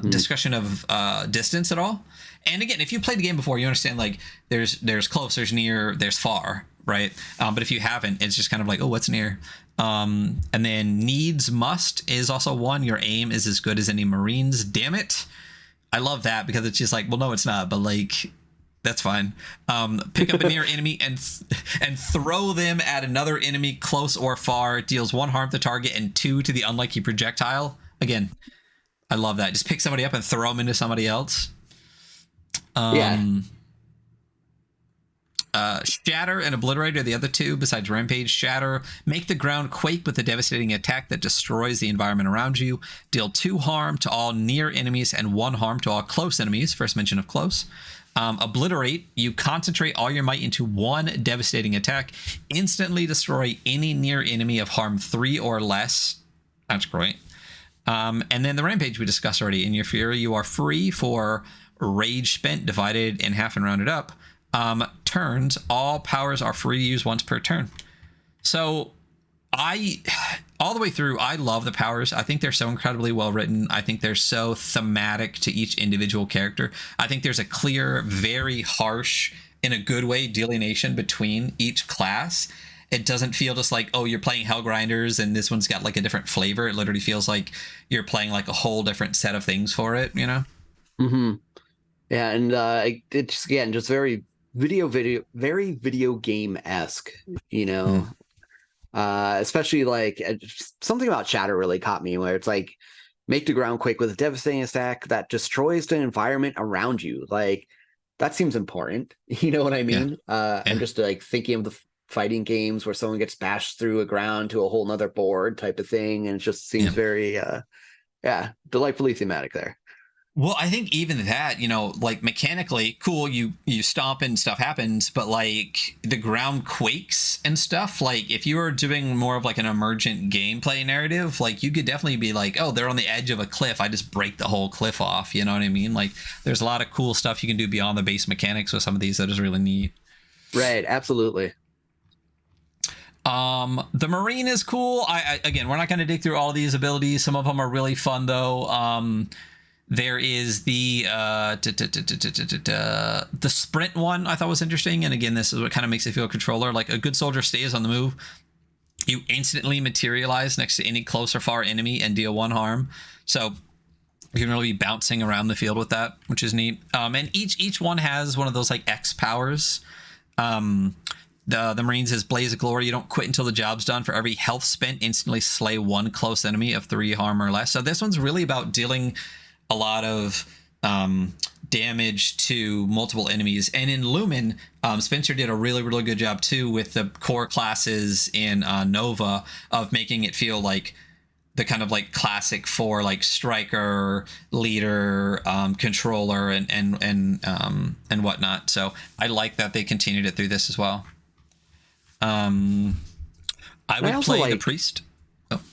discussion of distance at all. And again, if you played the game before, you understand like there's close, there's near, there's far, right? But if you haven't, it's just kind of like, oh, what's near? And then needs must is also one. Your aim is as good as any Marines. Damn it. I love that because it's just like, well, no, it's not, but like, that's fine. Pick up a near enemy and throw them at another enemy close or far. It deals 1 harm to target and 2 to the unlucky projectile. Again, I love that. Just pick somebody up and throw them into somebody else. Shatter and Obliterate are the other two besides Rampage. Shatter, make the ground quake with a devastating attack that destroys the environment around you. Deal 2 harm to all near enemies and 1 harm to all close enemies. First mention of close. Obliterate, you concentrate all your might into 1 devastating attack. Instantly destroy any near enemy of harm 3 or less. That's great. And then the Rampage we discussed already. In your fury, you are free for rage spent, divided in half and rounded up. Turns, all powers are free to use once per turn. So all the way through, I love the powers. I think they're so incredibly well written. I think they're so thematic to each individual character. I think there's a clear, very harsh, in a good way, delineation between each class. It doesn't feel just like, oh, you're playing Hellgrinders and this one's got like a different flavor. It literally feels like you're playing like a whole different set of things for it, you know? Yeah, and it's again just very very video game-esque, you know. Especially like something about Shatter really caught me, where it's like, make the ground quake with a devastating attack that destroys the environment around you. Like, that seems important. You know what I mean? I'm just like thinking of the fighting games where someone gets bashed through a ground to a whole nother board type of thing, and it just seems very delightfully thematic there. Well, I think even that, you know, like mechanically, cool, you stomp and stuff happens, but like the ground quakes and stuff, like if you were doing more of like an emergent gameplay narrative, like you could definitely be like, oh, they're on the edge of a cliff, I just break the whole cliff off, you know what I mean? Like there's a lot of cool stuff you can do beyond the base mechanics with some of these that is really neat. Right, absolutely. The Marine is cool. I again, we're not going to dig through all these abilities. Some of them are really fun though. There is the sprint one I thought was interesting. And again, this is what kind of makes it feel a controller. Like a good soldier stays on the move. You instantly materialize next to any close or far enemy and deal 1 harm. So you can really be bouncing around the field with that, which is neat. And each one has one of those like X powers. The Marines is Blaze of Glory. You don't quit until the job's done. For every health spent, instantly slay 1 close enemy of 3 harm or less. So this one's really about dealing a lot of damage to multiple enemies. And in Lumen, Spencer did a really, really good job too with the core classes in Nova of making it feel like the kind of like classic for like striker, leader, controller, and whatnot. So I like that they continued it through this as well. I would play the priest.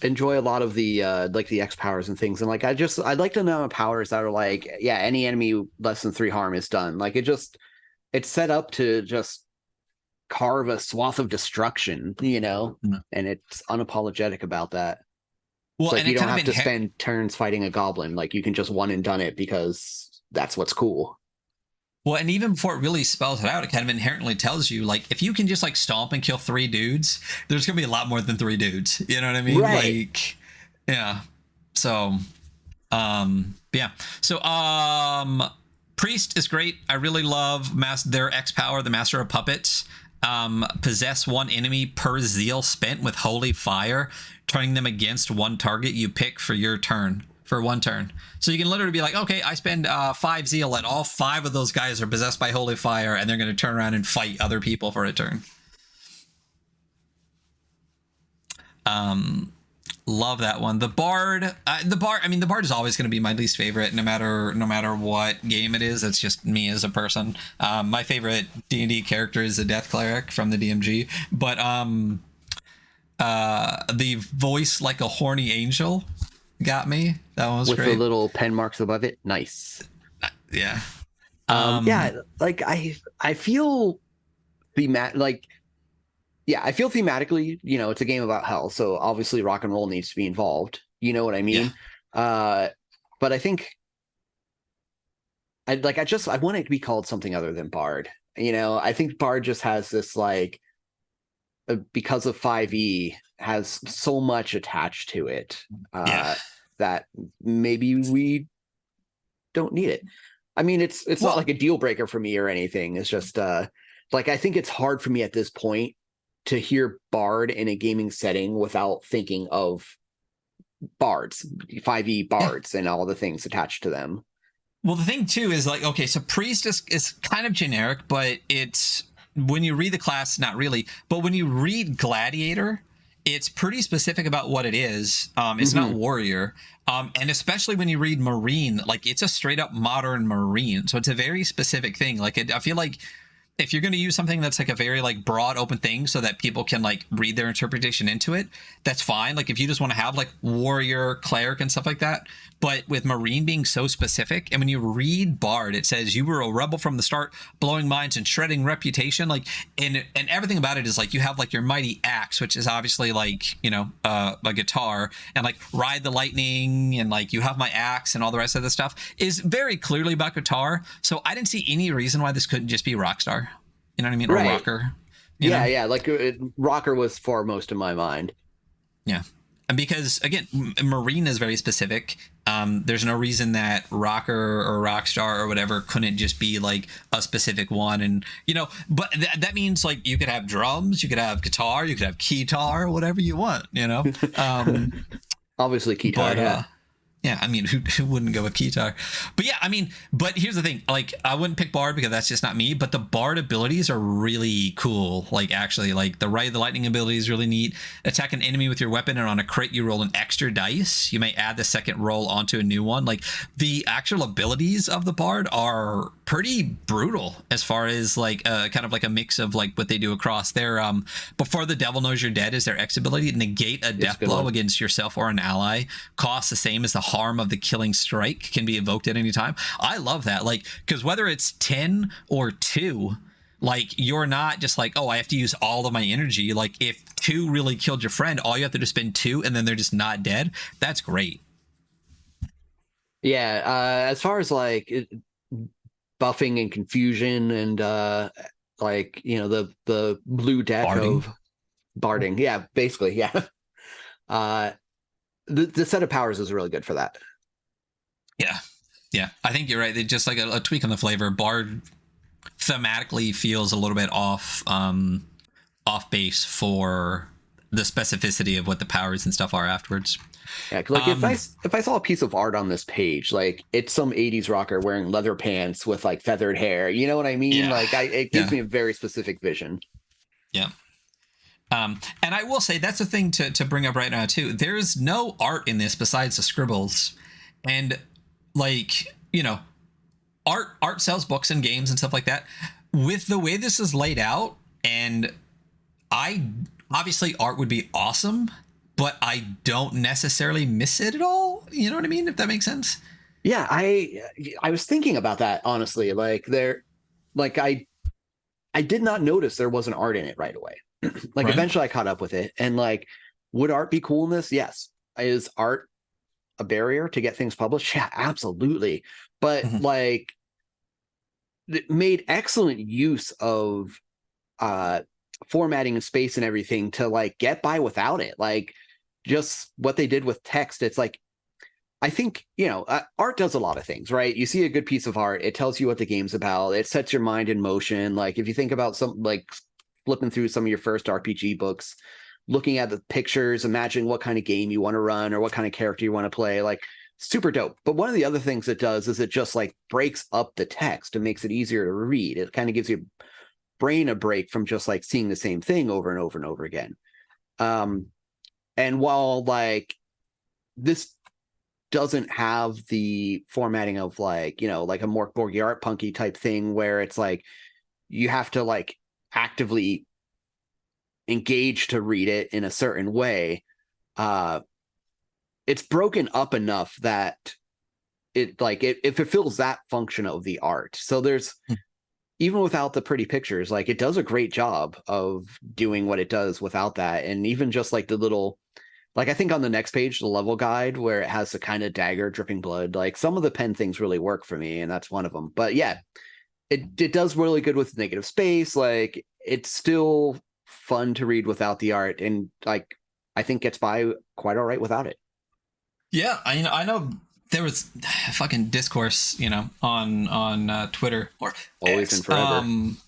Enjoy a lot of the like the X powers and things, and like I like the amount of powers that are like, yeah, any enemy less than 3 harm is done. Like it's set up to just carve a swath of destruction, you know, and it's unapologetic about that. Well, it's like you don't have to spend turns fighting a goblin. Like you can just one and done it because that's what's cool. Well, and even before it really spells it out, it kind of inherently tells you, like, if you can just, like, stomp and kill 3 dudes, there's going to be a lot more than 3 dudes. You know what I mean? Right. Like, yeah. So, yeah. So, Priest is great. I really love their X power, the Master of Puppets. Possess one enemy per zeal spent with holy fire, turning them against one target you pick for your turn, for one turn. So you can literally be like, okay, I spend 5 zeal and all 5 of those guys are possessed by holy fire, and they're going to turn around and fight other people for a turn. Love that one. The bard. I mean, the bard is always going to be my least favorite, no matter what game it is. That's just me as a person. My favorite D&D character is the Death Cleric from the DMG, but the voice like a horny angel got me. That one was with great. the little pen marks above it. Nice. Yeah. Yeah, like I feel I feel thematically, it's a game about hell, so obviously rock and roll needs to be involved. You know what I mean? Yeah. But I think I want it to be called something other than Bard. I think Bard just has this because of 5e has so much attached to it that maybe we don't need it. I mean, it's not like a deal breaker for me or anything. It's just I think it's hard for me at this point to hear Bard in a gaming setting without thinking of bards, 5e bards, and all the things attached to them. Well, the thing too is okay, so priest is kind of generic, but it's when you read the class, not really, but when you read gladiator, it's pretty specific about what it is. It's not warrior. And especially when you read marine, it's a straight up modern marine. So it's a very specific thing. I feel like if you're going to use something that's a very broad open thing so that people can read their interpretation into it, that's fine. If you just want to have warrior, cleric and stuff like that, but with marine being so specific, and when you read bard, it says you were a rebel from the start, blowing minds and shredding reputation, and everything about it is you have your mighty axe, which is obviously a guitar, and ride the lightning, and you have my axe and all the rest of the stuff is very clearly about guitar. So I didn't see any reason why this couldn't just be Rockstar. You know what I mean? Right. Or rocker. Yeah. Rocker was foremost in my mind. Yeah. And because, again, marine is very specific. There's no reason that rocker or rockstar or whatever couldn't just be a specific one. And, but that means you could have drums, you could have guitar, you could have keytar, whatever you want, Obviously keytar, yeah. Yeah, I mean, who wouldn't go with keytar? But yeah, I mean, but here's the thing. I wouldn't pick Bard because that's just not me. But the Bard abilities are really cool. Actually, the Ride the Lightning ability is really neat. Attack an enemy with your weapon, and on a crit, you roll an extra dice. You may add the second roll onto a new one. The actual abilities of the Bard are pretty brutal as far as kind of a mix of what they do across their before the devil knows you're dead is their X ability. Negate a death blow against yourself or an ally. Costs the same as the harm of the killing strike, can be invoked at any time. I love that, because whether it's 10 or 2, you're not just oh, I have to use all of my energy. If 2 really killed your friend, all you have to do is spend 2 and then they're just not dead. That's great. Yeah, as far as buffing and confusion and the blue deck Barding. of barding, yeah, basically, yeah. The set of powers is really good for that. Yeah, I think you're right. They just a tweak on the flavor. Bard thematically feels a little bit off base for the specificity of what the powers and stuff are afterwards. Yeah, if I saw a piece of art on this page, it's some 80s rocker wearing leather pants with feathered hair, you know what I mean? Yeah. It gives me a very specific vision. Yeah. And I will say that's a thing to bring up right now too. There's no art in this besides the scribbles, and art sells books and games and stuff like that. With the way this is laid out, and obviously art would be awesome, but I don't necessarily miss it at all. You know what I mean? If that makes sense. Yeah, I was thinking about that honestly. I did not notice there wasn't art in it right away. Right. Eventually I caught up with it, and would art be cool in this? Yes. Is art a barrier to get things published? Yeah, absolutely. But it made excellent use of formatting and space and everything to get by without it. Just what they did with text, it's I think, art does a lot of things, right? You see a good piece of art, it tells you what the game's about, it sets your mind in motion. Like if you think about some like flipping through some of your first RPG books, looking at the pictures, imagining what kind of game you want to run or what kind of character you want to play, like super dope. But one of the other things it does is it just like breaks up the text and makes it easier to read. It kind of gives your brain a break from just like seeing the same thing over and over and over again. Um, and while like this doesn't have the formatting of like, like a more Borgy art punky type thing where it's like you have to like actively engage to read it in a certain way. It's broken up enough that it fulfills that function of the art. So there's even without the pretty pictures, like it does a great job of doing what it does without that. And even just like the little, like I think on the next page, the level guide where it has the kind of dagger dripping blood, like some of the pen things really work for me, and that's one of them. But yeah, it does really good with negative space. Like it's still fun to read without the art, and like I think gets by quite all right without it. Yeah, I know there was fucking discourse, on Twitter or Always X. and forever.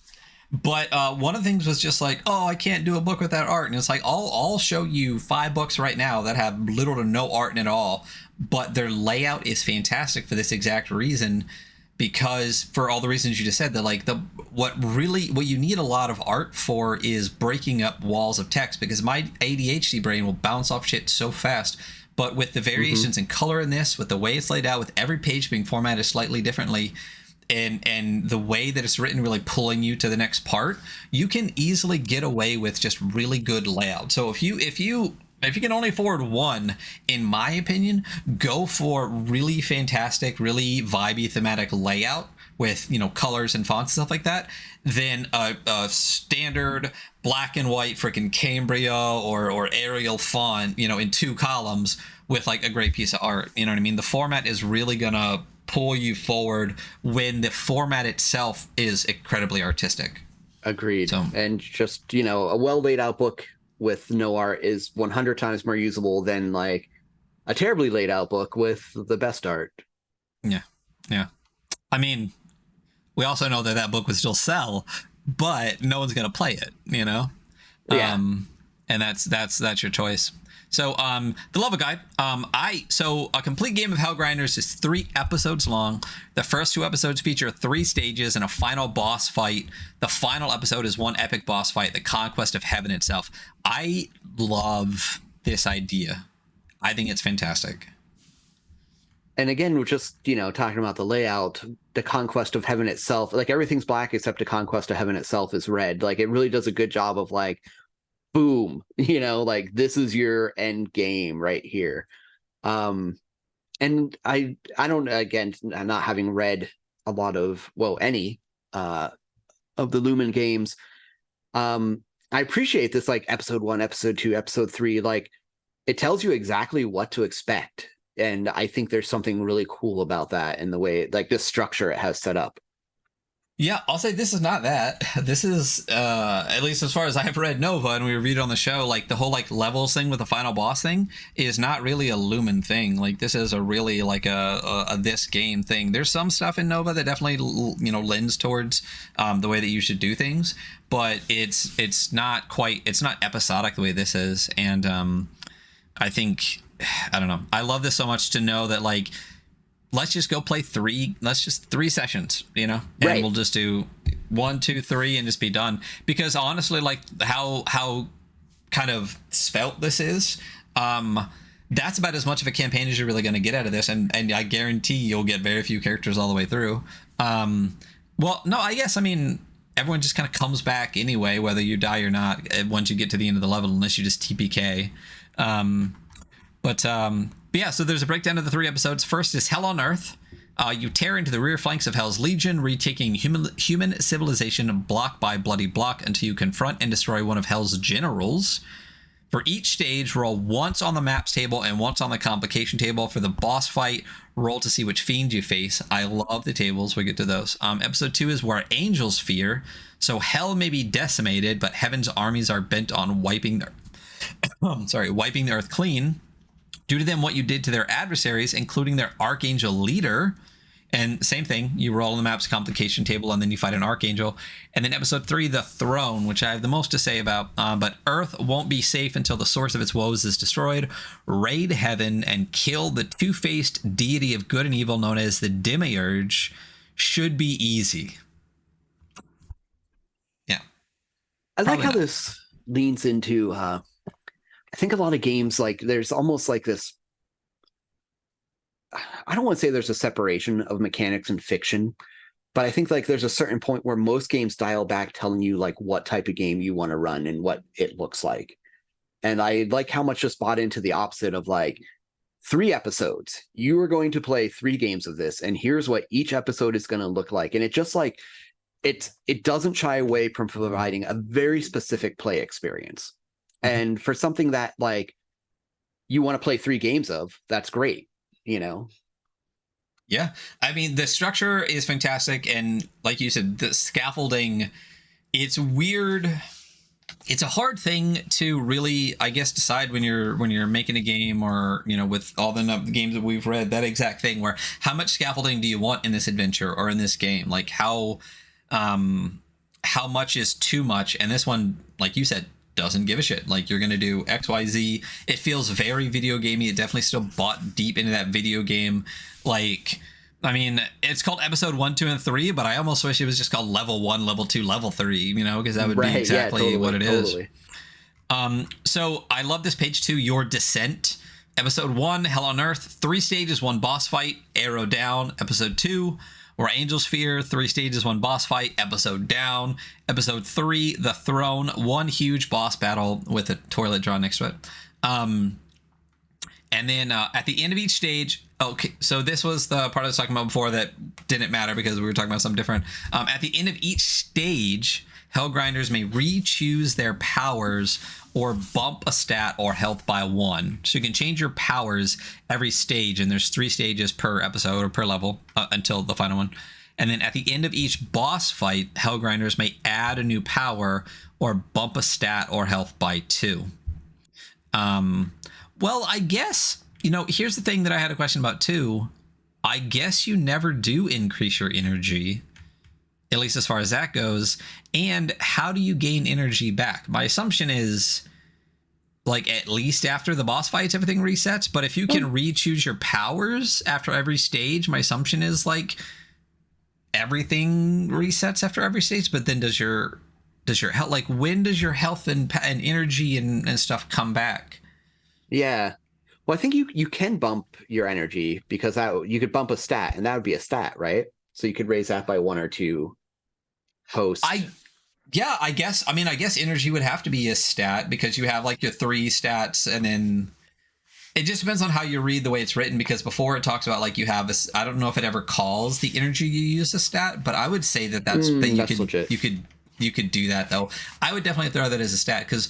But one of the things was just like, oh, I can't do a book without art, and it's like I'll show you 5 books right now that have little to no art in it at all, but their layout is fantastic for this exact reason, because for all the reasons you just said, that like what you need a lot of art for is breaking up walls of text, because my ADHD brain will bounce off shit so fast. But with the variations in color in this, with the way it's laid out, with every page being formatted slightly differently, and the way that it's written really pulling you to the next part, you can easily get away with just really good layout. So if you can only afford one, in my opinion, go for really fantastic, really vibey thematic layout with colors and fonts and stuff like that, than a standard black and white freaking Cambria or Arial font, in 2 columns with like a great piece of art. You know what I mean? The format is really gonna pull you forward when the format itself is incredibly artistic. Agreed. So And just, a well laid out book with no art is 100 times more usable than like a terribly laid out book with the best art. yeah, yeah. I mean, we also know that book would still sell, but no one's gonna play it, Yeah. And that's your choice. So the level guide, so a complete game of Hellgrinders is 3 episodes long. The first 2 episodes feature 3 stages and a final boss fight. The final episode is one epic boss fight, the conquest of heaven itself. I love this idea. I think it's fantastic. And again, we're just, talking about the layout, the conquest of heaven itself, like everything's black except the conquest of heaven itself is red. Like it really does a good job of like, boom, like this is your end game right here. And I don't, again, not having read a lot of, any of the Lumen games, I appreciate this, like episode 1, episode 2, episode 3, like it tells you exactly what to expect. And I think there's something really cool about that in the way, like this structure it has set up. Yeah, I'll say this is not that. This is, at least as far as I've read Nova and we reviewed it on the show, like the whole like levels thing with the final boss thing is not really a Lumen thing. Like this is a really like a this game thing. There's some stuff in Nova that definitely lends towards the way that you should do things, but it's not episodic the way this is. And I think, I don't know, I love this so much to know that like, let's just go play 3 sessions, and Right. we'll just do 1, 2, 3 and just be done. Because honestly, like how kind of svelte this is, that's about as much of a campaign as you're really going to get out of this, and I guarantee you'll get very few characters all the way through. Well, no, I guess, I mean, everyone just kind of comes back anyway, whether you die or not, once you get to the end of the level, unless you just TPK. But yeah, so there's a breakdown of the 3 episodes. First is Hell on Earth. You tear into the rear flanks of Hell's Legion, retaking human civilization block by bloody block until you confront and destroy one of Hell's generals. For each stage, roll once on the maps table and once on the complication table. For the boss fight, roll to see which fiend you face. I love the tables. We'll get to those. Episode 2 is Where Angels Fear. So Hell may be decimated, but Heaven's armies are bent on wiping the earth clean. Do to them what you did to their adversaries, including their archangel leader. And same thing, you roll on the map's complication table, and then you fight an archangel. And then episode 3, the throne, which I have the most to say about. But Earth won't be safe until the source of its woes is destroyed. Raid heaven and kill the two-faced deity of good and evil known as the Demiurge. Should be easy. Yeah. I like how this leans into, I think a lot of games, like there's almost like this, I don't want to say there's a separation of mechanics and fiction, but I think like there's a certain point where most games dial back telling you like what type of game you want to run and what it looks like. And I like how much just bought into the opposite of like 3 episodes. You are going to play 3 games of this, and here's what each episode is going to look like. And it just like, it doesn't shy away from providing a very specific play experience. And for something that like you want to play 3 games of, that's great. You know? Yeah. I mean, the structure is fantastic. And like you said, the scaffolding, it's weird. It's a hard thing to really, I guess, decide when you're making a game, or, you know, with all the games that we've read, that exact thing where how much scaffolding do you want in this adventure or in this game? Like how much is too much? And this one, like you said, doesn't give a shit. Like, you're gonna do XYZ. It feels very video gamey. It definitely still bought deep into that video game. Like, I mean, it's called episode 1, 2, and 3, but I almost wish it was just called level 1, level 2, level 3, you know, because that would be exactly what it is. So I love this page 2, Your Descent. Episode 1, Hell on Earth, 3 stages, 1 boss fight, arrow down. Episode 2, Where Angels Fear, 3 stages, 1 boss fight, episode down. Episode 3, The Throne, 1 huge boss battle with a toilet drawn next to it. And then at the end of each stage, okay, so this was the part I was talking about before that didn't matter because we were talking about something different. At the end of each stage, Hellgrinders may re-choose their powers or bump a stat or health by 1. So you can change your powers every stage, and there's 3 stages per episode or per level until the final one. And then at the end of each boss fight, Hellgrinders may add a new power or bump a stat or health by 2. Well, I guess, you know, here's the thing that I had a question about too. I guess you never do increase your energy, at least as far as that goes. And how do you gain energy back? My assumption is, like, at least after the boss fights, everything resets. But if you can re-choose your powers after every stage, my assumption is, like, everything resets after every stage. But then does your health, like, when does your health and energy and stuff come back? Yeah. Well, I think you can bump your energy, because that you could bump a stat, and that would be a stat, right? So you could raise that by 1 or 2 hosts. I guess. I mean, I guess energy would have to be a stat, because you have like your 3 stats, and then it just depends on how you read the way it's written, because before it talks about like you have this, I don't know if it ever calls the energy you use a stat, but I would say that's legit. You could do that though. I would definitely throw that as a stat, because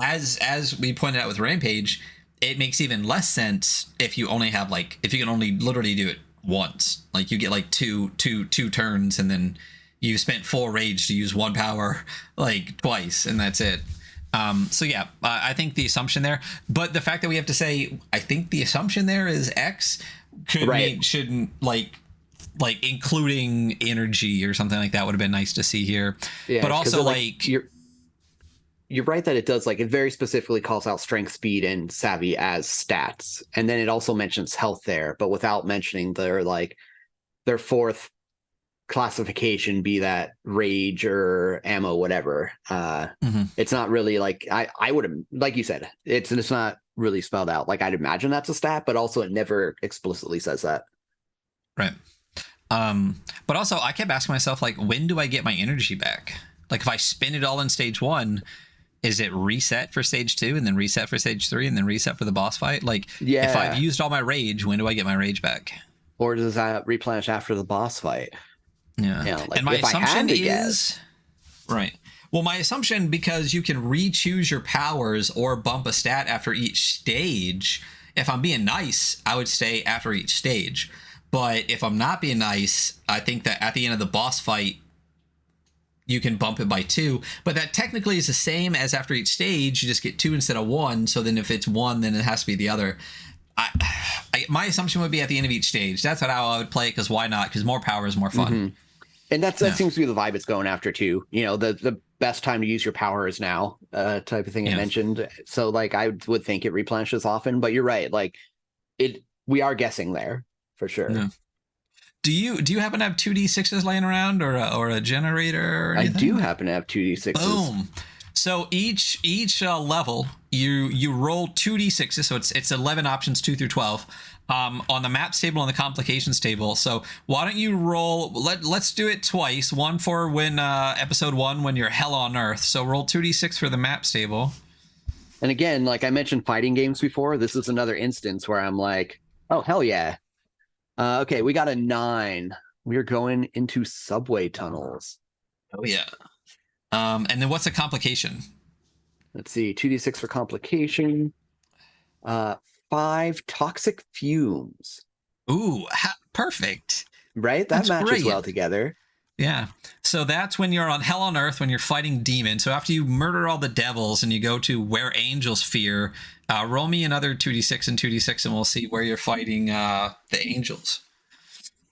as we pointed out with Rampage, it makes even less sense if you only have like, if you can only literally do it once. Like, you get like two turns, and then you spent 4 rage to use 1 power like twice, and that's it. So yeah, I think the assumption there, but the fact that we have to say, I think the assumption there is X shouldn't like including energy or something like that would have been nice to see here. Yeah, but also like you're right that it does, like, it very specifically calls out strength, speed, and savvy as stats. And then it also mentions health there, but without mentioning their 4th classification, be that rage or ammo, whatever. It's not really like, I would have, like you said, it's not really spelled out. Like, I'd imagine that's a stat, but also it never explicitly says that. Right. But also I kept asking myself, like, when do I get my energy back? Like, if I spin it all in stage 1, is it reset for stage 2 and then reset for stage 3 and then reset for the boss fight? Like, yeah. If I've used all my rage, when do I get my rage back? Or does that replenish after the boss fight? Yeah. Like, and my assumption is right. Well, my assumption, because you can re-choose your powers or bump a stat after each stage. If I'm being nice, I would say after each stage. But if I'm not being nice, I think that at the end of the boss fight, you can bump it by 2, but that technically is the same as after each stage. You just get 2 instead of 1. So then if it's 1, then it has to be the other. My assumption would be at the end of each stage. That's how I would play it, because why not? Because more power is more fun. Mm-hmm. And that Yeah. seems to be the vibe it's going after too. You know, the best time to use your power is now, type of thing I Yeah. mentioned. So like I would think it replenishes often, but you're right. Like we are guessing there for sure. Yeah. Do you happen to have 2d6s laying around, or a generator or anything? I do happen to have 2d6s. Boom. So each level you roll 2d6s, so it's 11 options, 2 through 12, on the maps table and the complications table. So why don't you roll? Let's do it twice. One for when episode 1, when you're hell on earth. So roll 2d6 for the maps table. And again, like I mentioned fighting games before, this is another instance where I'm like, oh hell yeah. Okay, we got a 9. We're going into subway tunnels. Oh yeah. And then what's a complication? Let's see, 2d6 for complication. 5 toxic fumes. Ooh, perfect. Right? That That's matches great. well together. Yeah. So that's when you're on hell on earth, when you're fighting demons. So after you murder all the devils and you go to where angels fear, roll me another 2d6 and 2d6, and we'll see where you're fighting the angels.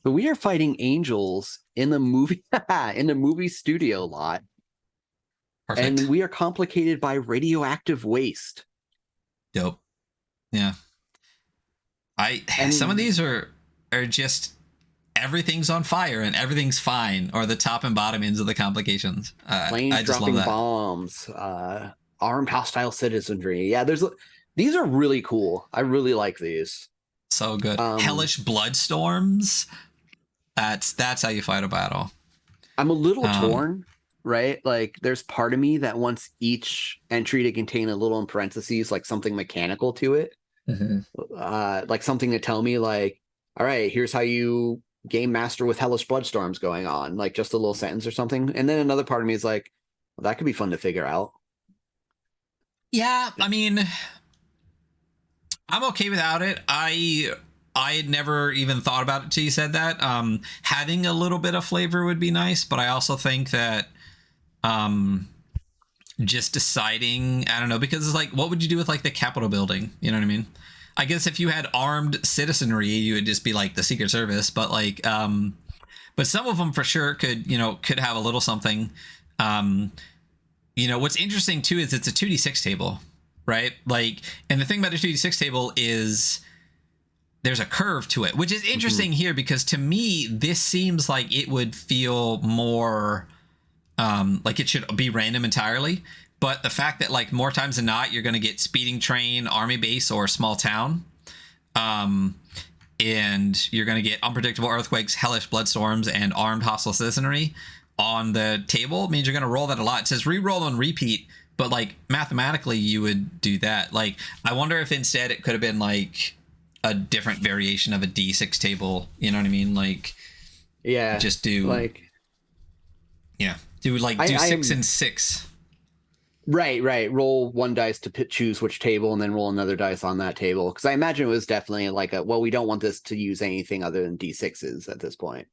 But we are fighting angels in the movie in the movie studio lot. Perfect. And we are complicated by radioactive waste. Dope. Yeah. Some of these are just everything's on fire and everything's fine, or the top and bottom ends of the complications. Planes dropping bombs, armed hostile citizenry. Yeah, these are really cool. I really like these. So good. Hellish bloodstorms. That's how you fight a battle. I'm a little torn, right? Like there's part of me that wants each entry to contain a little in parentheses, like something mechanical to it. Mm-hmm. Like something to tell me like, all right, here's how you game master with hellish bloodstorms going on, like just a little sentence or something. And then another part of me is like, well, that could be fun to figure out. Yeah, I mean, I'm okay without it. I had never even thought about it till you said that. Having a little bit of flavor would be nice, but I also think that just deciding, I don't know, because it's like, what would you do with like the Capitol building? You know what I mean? I guess if you had armed citizenry, you would just be like the Secret Service, but like, but some of them for sure could have a little something. What's interesting too is it's a 2d6 table, right? Like, and the thing about a 2d6 table is there's a curve to it, which is interesting here, because to me, this seems like it would feel more like it should be random entirely. But the fact that like more times than not, you're going to get speeding train, army base, or small town. And you're going to get unpredictable earthquakes, hellish bloodstorms, and armed hostile citizenry on the table means you're going to roll that a lot. It says re-roll and repeat, but like mathematically you would do that. Like, I wonder if instead it could have been like a different variation of a D6 table. You know what I mean? Like, yeah, just do like, yeah, do 6 and 6. Right. Roll one dice to choose which table, and then roll another dice on that table. Because I imagine it was definitely like we don't want this to use anything other than D6s at this point.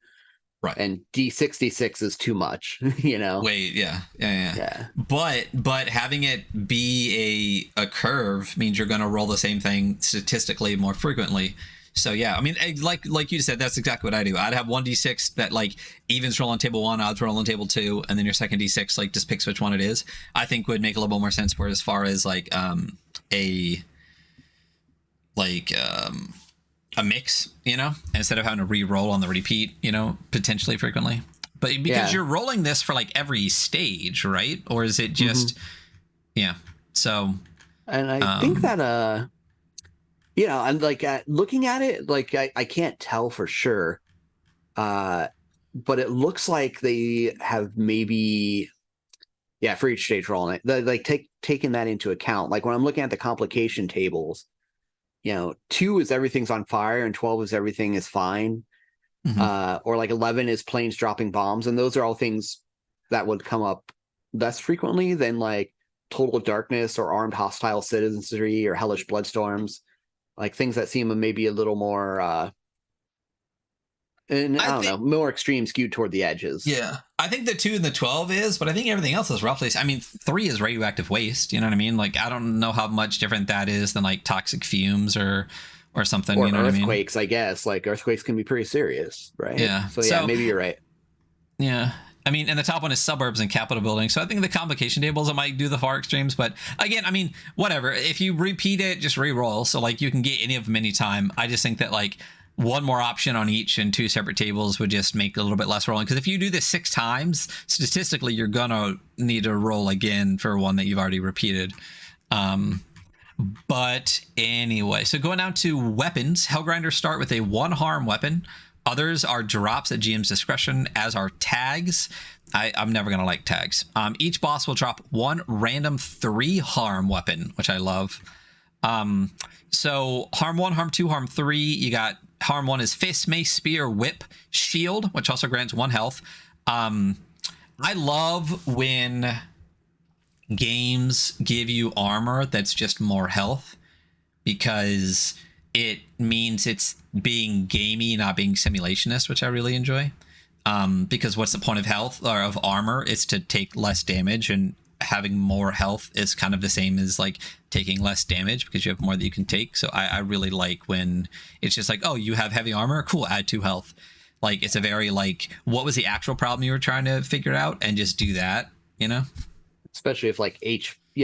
Right. And D66 is too much, you know? Wait, yeah. But having it be a curve means you're going to roll the same thing statistically more frequently. So yeah, I mean, like you said, that's exactly what I do. I'd have one D6 that like evens roll on table 1, odds roll on table 2, and then your second D6 like just picks which one it is. I think would make a little bit more sense for as far as like a mix, instead of having to re-roll on the repeat, potentially frequently. But because you're rolling this for like every stage, right? Or is it just So, and I think that and like looking at it, like I can't tell for sure, but it looks like they have maybe for each stage rolling it, like taking that into account. Like when I'm looking at the complication tables, 2 is everything's on fire, and 12 is everything is fine, or like 11 is planes dropping bombs, and those are all things that would come up less frequently than like total darkness or armed hostile citizenry or hellish bloodstorms. Like things that seem maybe a little more, and I don't know, more extreme, skewed toward the edges. Yeah, I think the 2 and the 12 is, but I think everything else is roughly. I mean, 3 is radioactive waste. You know what I mean? Like, I don't know how much different that is than like toxic fumes or or something. Or You know what I mean? earthquakes, I guess. Like earthquakes can be pretty serious, right? Yeah. So yeah, So maybe you're right. yeah. I mean, and the top one is suburbs and Capitol buildings. So I think the complication tables, I might do the far extremes. But again, I mean, whatever. If you repeat it, just re-roll. So like you can get any of them anytime. I just think that like one more option on each and two separate tables would just make a little bit less rolling. Because if you do this 6 times, statistically, you're going to need to roll again for one that you've already repeated. But anyway, so going down to weapons, Hellgrinders start with a 1 harm weapon. Others are drops at GM's discretion, as are tags. I'm never going to like tags. Each boss will drop 1 random 3 harm weapon, which I love. So harm 1, harm 2, harm 3. You got harm 1 is fist, mace, spear, whip, shield, which also grants 1 health. I love when games give you armor that's just more health, because it means it's being gamey, not being simulationist, which I really enjoy. Because what's the point of health or of armor? It's to take less damage, and having more health is kind of the same as like taking less damage because you have more that you can take. So I really like when it's just like, oh, you have heavy armor, cool, add 2 health. Like it's a very like, what was the actual problem you were trying to figure out, and just do that, you know? Especially if like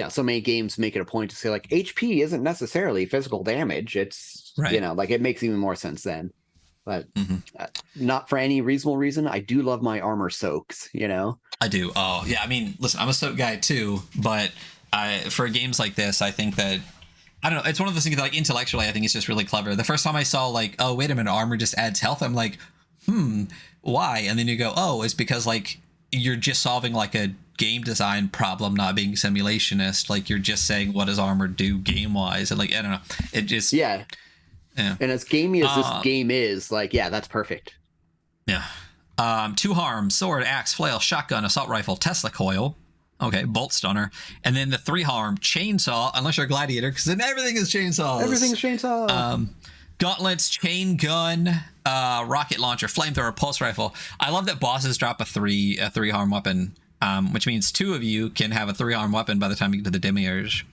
so many games make it a point to say like HP isn't necessarily physical damage. It's Right. like it makes even more sense then. But not for any reasonable reason. I do love my armor soaks, I do. Oh yeah. I mean, listen, I'm a soak guy too, but for games like this, I think that, I don't know, it's one of those things that like intellectually, I think it's just really clever. The first time I saw like, oh, wait a minute, armor just adds health, I'm like, why? And then you go, oh, it's because like you're just solving like a game design problem, not being simulationist. Like you're just saying, what does armor do game wise? And like, I don't know, it just, yeah. And as gamey as this game is, like, yeah, that's perfect. Yeah. 2 harm, sword, axe, flail, shotgun, assault rifle, Tesla coil. Okay, bolt stunner. And then the 3 harm, chainsaw, unless you're a gladiator, because then everything is chainsaws. Everything's chainsaw. Gauntlets, chain gun, rocket launcher, flamethrower, pulse rifle. I love that bosses drop a 3 harm weapon, which means 2 of you can have a 3 harm weapon by the time you get to the demiurge.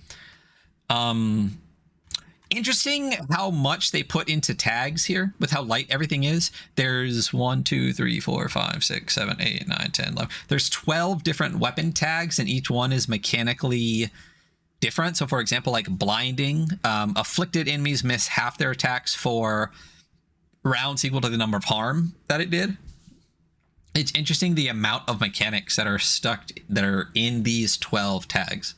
Interesting how much they put into tags here with how light everything is. There's 1, 2, 3, 4, 5, 6, 7, 8, 9, 10, 11. There's 12 different weapon tags, and each one is mechanically different. So for example, like blinding, afflicted enemies miss half their attacks for rounds equal to the number of harm that it did. It's interesting the amount of mechanics that are in these 12 tags.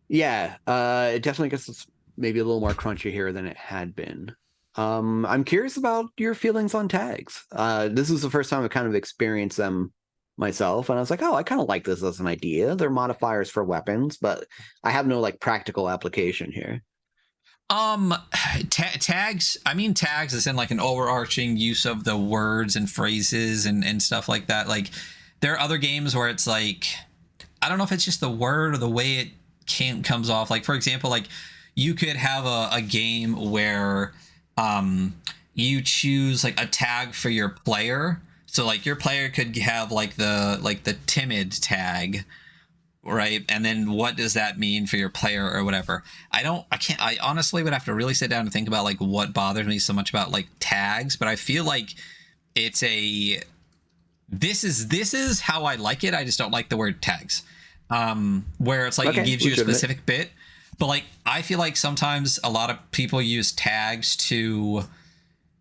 Yeah, it definitely gets maybe a little more crunchy here than it had been. I'm curious about your feelings on tags. This is the first time I've kind of experienced them myself, and I was like, oh, I kind of like this as an idea. They're modifiers for weapons, but I have no like practical application here. Tags, I mean tags is in like an overarching use of the words and phrases and stuff like that. Like there are other games where it's like, I don't know if it's just the word or the way it comes off. Like for example, like you could have a game where you choose like a tag for your player. So like your player could have like the timid tag, right? And then what does that mean for your player or whatever? I honestly would have to really sit down and think about like what bothers me so much about like tags, but I feel like it's this is how I like it. I just don't like the word tags. Where it's like it gives you a specific bit, but like I feel like sometimes a lot of people use tags to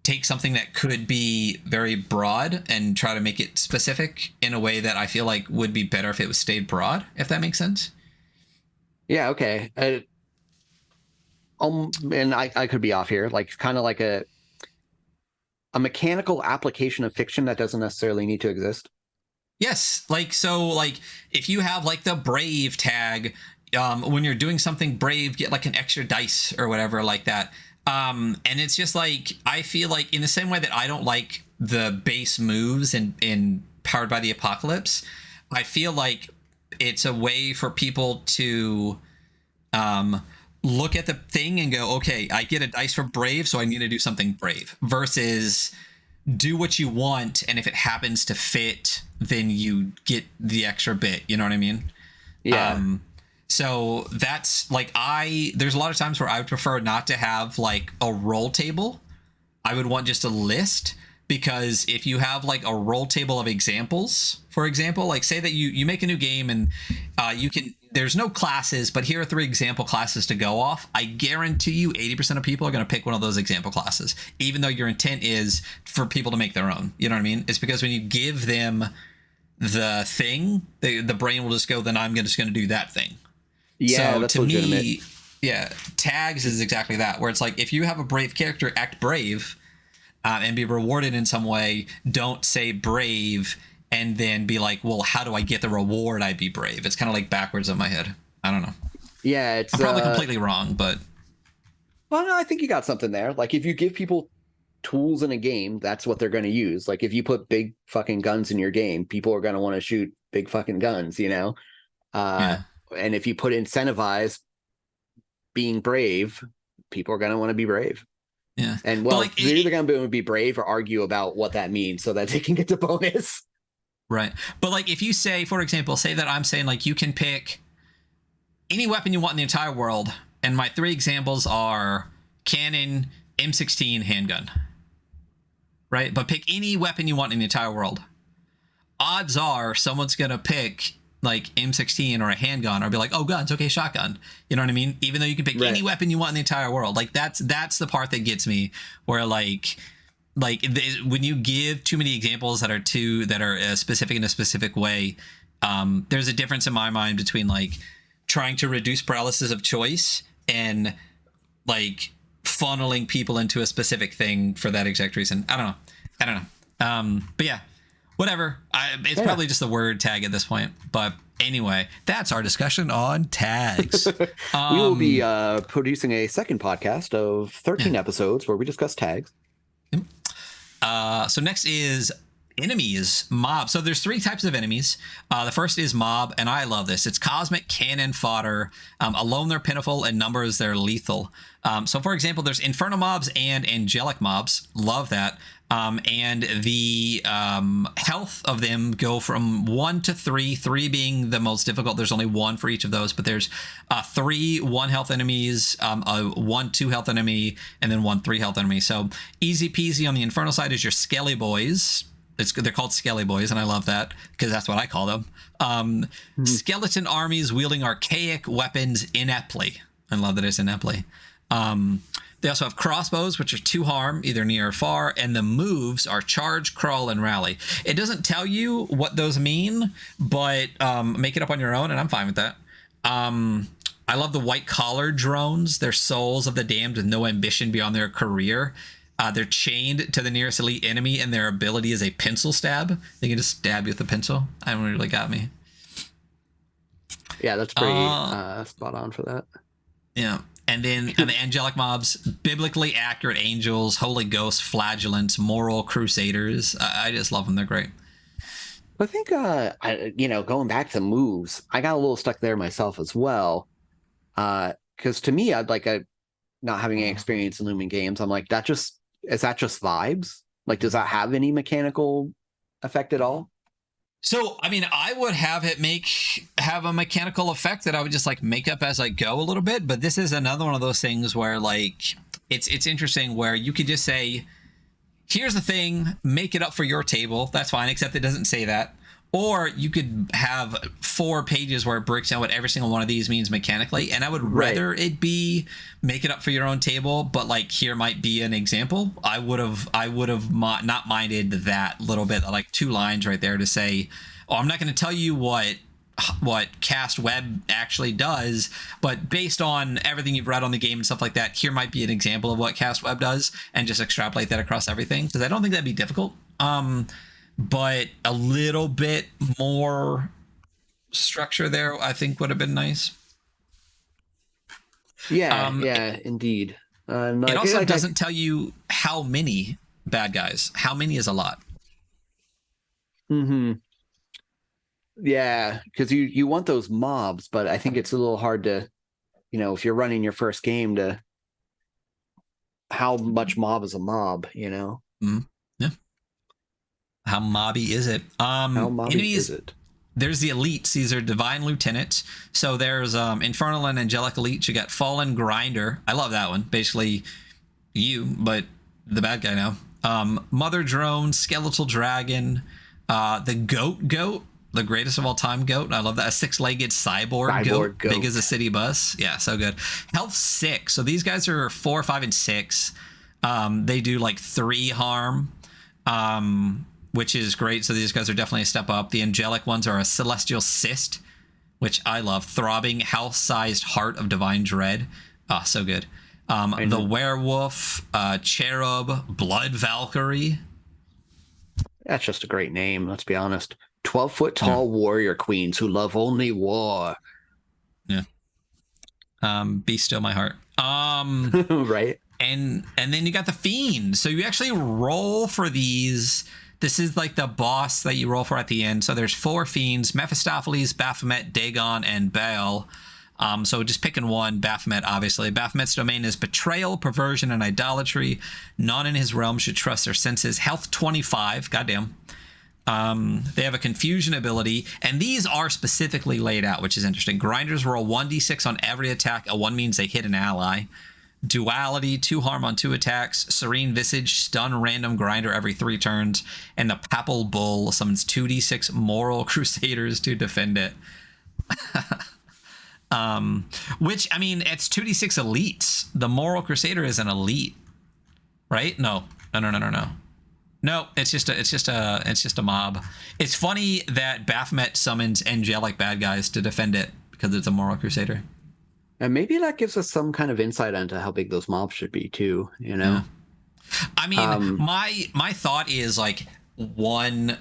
take something that could be very broad and try to make it specific in a way that I feel like would be better if it was stayed broad, if that makes sense. Yeah, okay. And I could be off here, like kind of like a mechanical application of fiction that doesn't necessarily need to exist. Yes, like so like if you have like the brave tag, when you're doing something brave, get like an extra dice or whatever like that. And it's just like, I feel like in the same way that I don't like the base moves in Powered by the Apocalypse, I feel like it's a way for people to look at the thing and go, okay, I get a dice for brave, so I need to do something brave, versus do what you want, and if it happens to fit, then you get the extra bit. You know what I mean? Yeah. So that's like there's a lot of times where I would prefer not to have like a roll table. I would want just a list, because if you have like a roll table of examples, for example, like say that you make a new game and there's no classes, but here are 3 example classes to go off. I guarantee you 80% of people are going to pick one of those example classes, even though your intent is for people to make their own. You know what I mean? It's because when you give them the thing, the brain will just go, then I'm just going to do that thing. Yeah, So that's to legitimate. me, yeah, tags is exactly that, where it's like if you have a brave character, act brave and be rewarded in some way. Don't say brave and then be like, well, how do I get the reward? I be brave. It's kind of like backwards in my head. I don't know. Yeah, it's I'm probably completely wrong, but well, no, I think you got something there. Like if you give people tools in a game, that's what they're going to use. Like if you put big fucking guns in your game, people are going to want to shoot big fucking guns, you know? yeah, And if you put incentivize being brave, people are going to want to be brave. yeah. And But well, like, they're either going to be brave or argue about what that means so that they can get the bonus. right. But like, if you say, for example, say that I'm saying like you can pick any weapon you want in the entire world, and my 3 examples are cannon, M16, handgun. Right? But pick any weapon you want in the entire world. Odds are someone's going to pick like M16 or a handgun, or be like, oh, guns, okay, shotgun. You know what I mean? Even though you can pick any weapon you want in the entire world. Like that's the part that gets me, where like when you give too many examples that are specific in a specific way, there's a difference in my mind between like trying to reduce paralysis of choice and like funneling people into a specific thing for that exact reason. I don't know. But yeah, whatever. It's probably just the word tag at this point. But anyway, that's our discussion on tags. We will be producing a second podcast of 13 episodes where we discuss tags. So next is enemies, mob. So there's 3 types of enemies. The first is mob, and I love this. It's cosmic cannon fodder. Alone they're pitiful, and numbers they're lethal. So for example, there's inferno mobs and angelic mobs. Love that. And the health of them go from 1 to 3, 3 being the most difficult. There's only 1 for each of those, but there's 3 1 health enemies, a 1 2 health enemy, and then 1 3 health enemy. So easy peasy on the inferno side is your skelly boys. They're called skelly boys, and I love that because that's what I call them. Skeleton armies wielding archaic weapons ineptly. I love that it's ineptly. They also have crossbows, which are 2 harm, either near or far, and the moves are charge, crawl, and rally. It doesn't tell you what those mean, but make it up on your own, and I'm fine with that. I love the white collar drones. They're souls of the damned with no ambition beyond their career. They're chained to the nearest elite enemy, and their ability is a pencil stab. They can just stab you with a pencil. That one really got me. Yeah, that's pretty spot on for that. Yeah. And then the angelic mobs, biblically accurate angels, holy ghosts, flagellants, moral crusaders. I just love them. They're great. I think, going back to moves, I got a little stuck there myself as well. Because to me, I'd like not having any experience in Lumen games. I'm like, is that just vibes? Like, does that have any mechanical effect at all? So, I mean, I would have it have a mechanical effect that I would just like make up as I go a little bit. But this is another one of those things where like it's interesting, where you could just say, here's the thing, make it up for your table. That's fine, except it doesn't say that. Or you could have 4 pages where it breaks down what every single one of these means mechanically. And I would rather it be make it up for your own table, but like here might be an example. I would have not minded that little bit, like 2 lines right there to say, oh, I'm not going to tell you what cast web actually does, but based on everything you've read on the game and stuff like that, here might be an example of what cast web does, and just extrapolate that across everything, because I don't think that'd be difficult. But a little bit more structure there, I think, would have been nice. Yeah, indeed. It also doesn't tell you how many bad guys. How many is a lot. Mm-hmm. Yeah, because you want those mobs, but I think it's a little hard to, if you're running your first game, to how much mob is a mob, Mm-hmm. Yeah. How mobby is it? How mobby is it? there's the elites. These are divine lieutenants. So there's infernal and angelic elites. You got fallen grinder. I love that one. Basically you, but the bad guy now. Mother drone, skeletal dragon, the goat, the greatest of all time goat. I love that. A 6-legged cyborg goat, big as a city bus. Yeah, so good. Health 6. So these guys are 4, 5, and 6. They do like 3 harm, which is great. So these guys are definitely a step up. The angelic ones are a celestial cyst, which I love. Throbbing, health-sized heart of divine dread. Ah, so good. The werewolf, cherub, blood Valkyrie. That's just a great name, let's be honest. 12-foot tall warrior queens who love only war. Yeah. Be still my heart. Right. And then you got the fiend. So you actually roll for these. This is like the boss that you roll for at the end. So there's 4 fiends: Mephistopheles, Baphomet, Dagon, and Baal. So just picking one, Baphomet, obviously. Baphomet's domain is betrayal, perversion, and idolatry. None in his realm should trust their senses. Health 25. Goddamn. They have a confusion ability, and these are specifically laid out, which is interesting. Grinders roll 1d6 on every attack. A 1 means they hit an ally. Duality, 2 harm on 2 attacks. Serene Visage, stun random grinder every 3 turns. And the Papal Bull summons 2d6 moral crusaders to defend it. Which, I mean, it's 2d6 elites. The moral crusader is an elite, right? No. No, it's just a mob. It's funny that Baphomet summons angelic bad guys to defend it because it's a moral crusader. And maybe that gives us some kind of insight into how big those mobs should be too, you know? Yeah. I mean, my thought is like one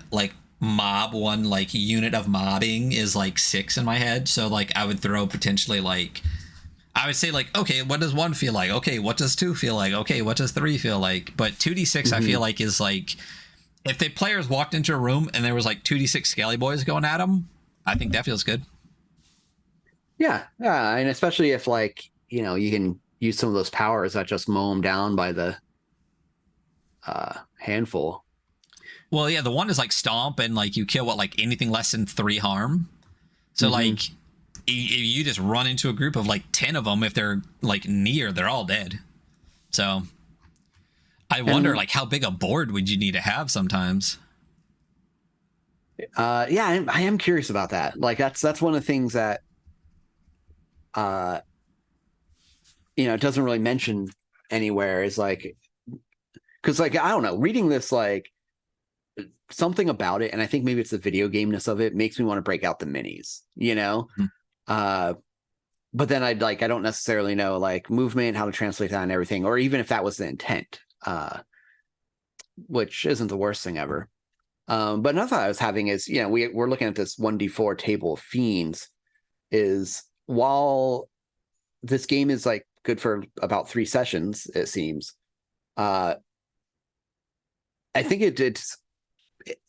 unit of mobbing is like 6 in my head. So like I would throw potentially like, I would say like, okay, what does 1 feel like? Okay, what does 2 feel like? Okay, what does 3 feel like? But 2d6 I feel like is like, if the players walked into a room and there was like 2d6 scaly boys going at them, I think that feels good. Yeah, and especially if like, you know, you can use some of those powers that just mow them down by the handful. Well, yeah, the one is like stomp, and like you kill like anything less than 3 harm. So like you just run into a group of like 10 of them. If they're like near, they're all dead. So I wonder like how big a board would you need to have sometimes? Yeah, I am curious about that. Like that's one of the things that it doesn't really mention anywhere, is like, because like I don't know, reading this, like something about it, and I think maybe it's the video gameness of it, makes me want to break out the minis, you know. But then I don't necessarily know like movement, how to translate that and everything, or even if that was the intent, which isn't the worst thing ever. But another thought I was having is, you know, we're looking at this 1d4 table of fiends. Is while this game is like good for about 3 sessions, it seems, I think it's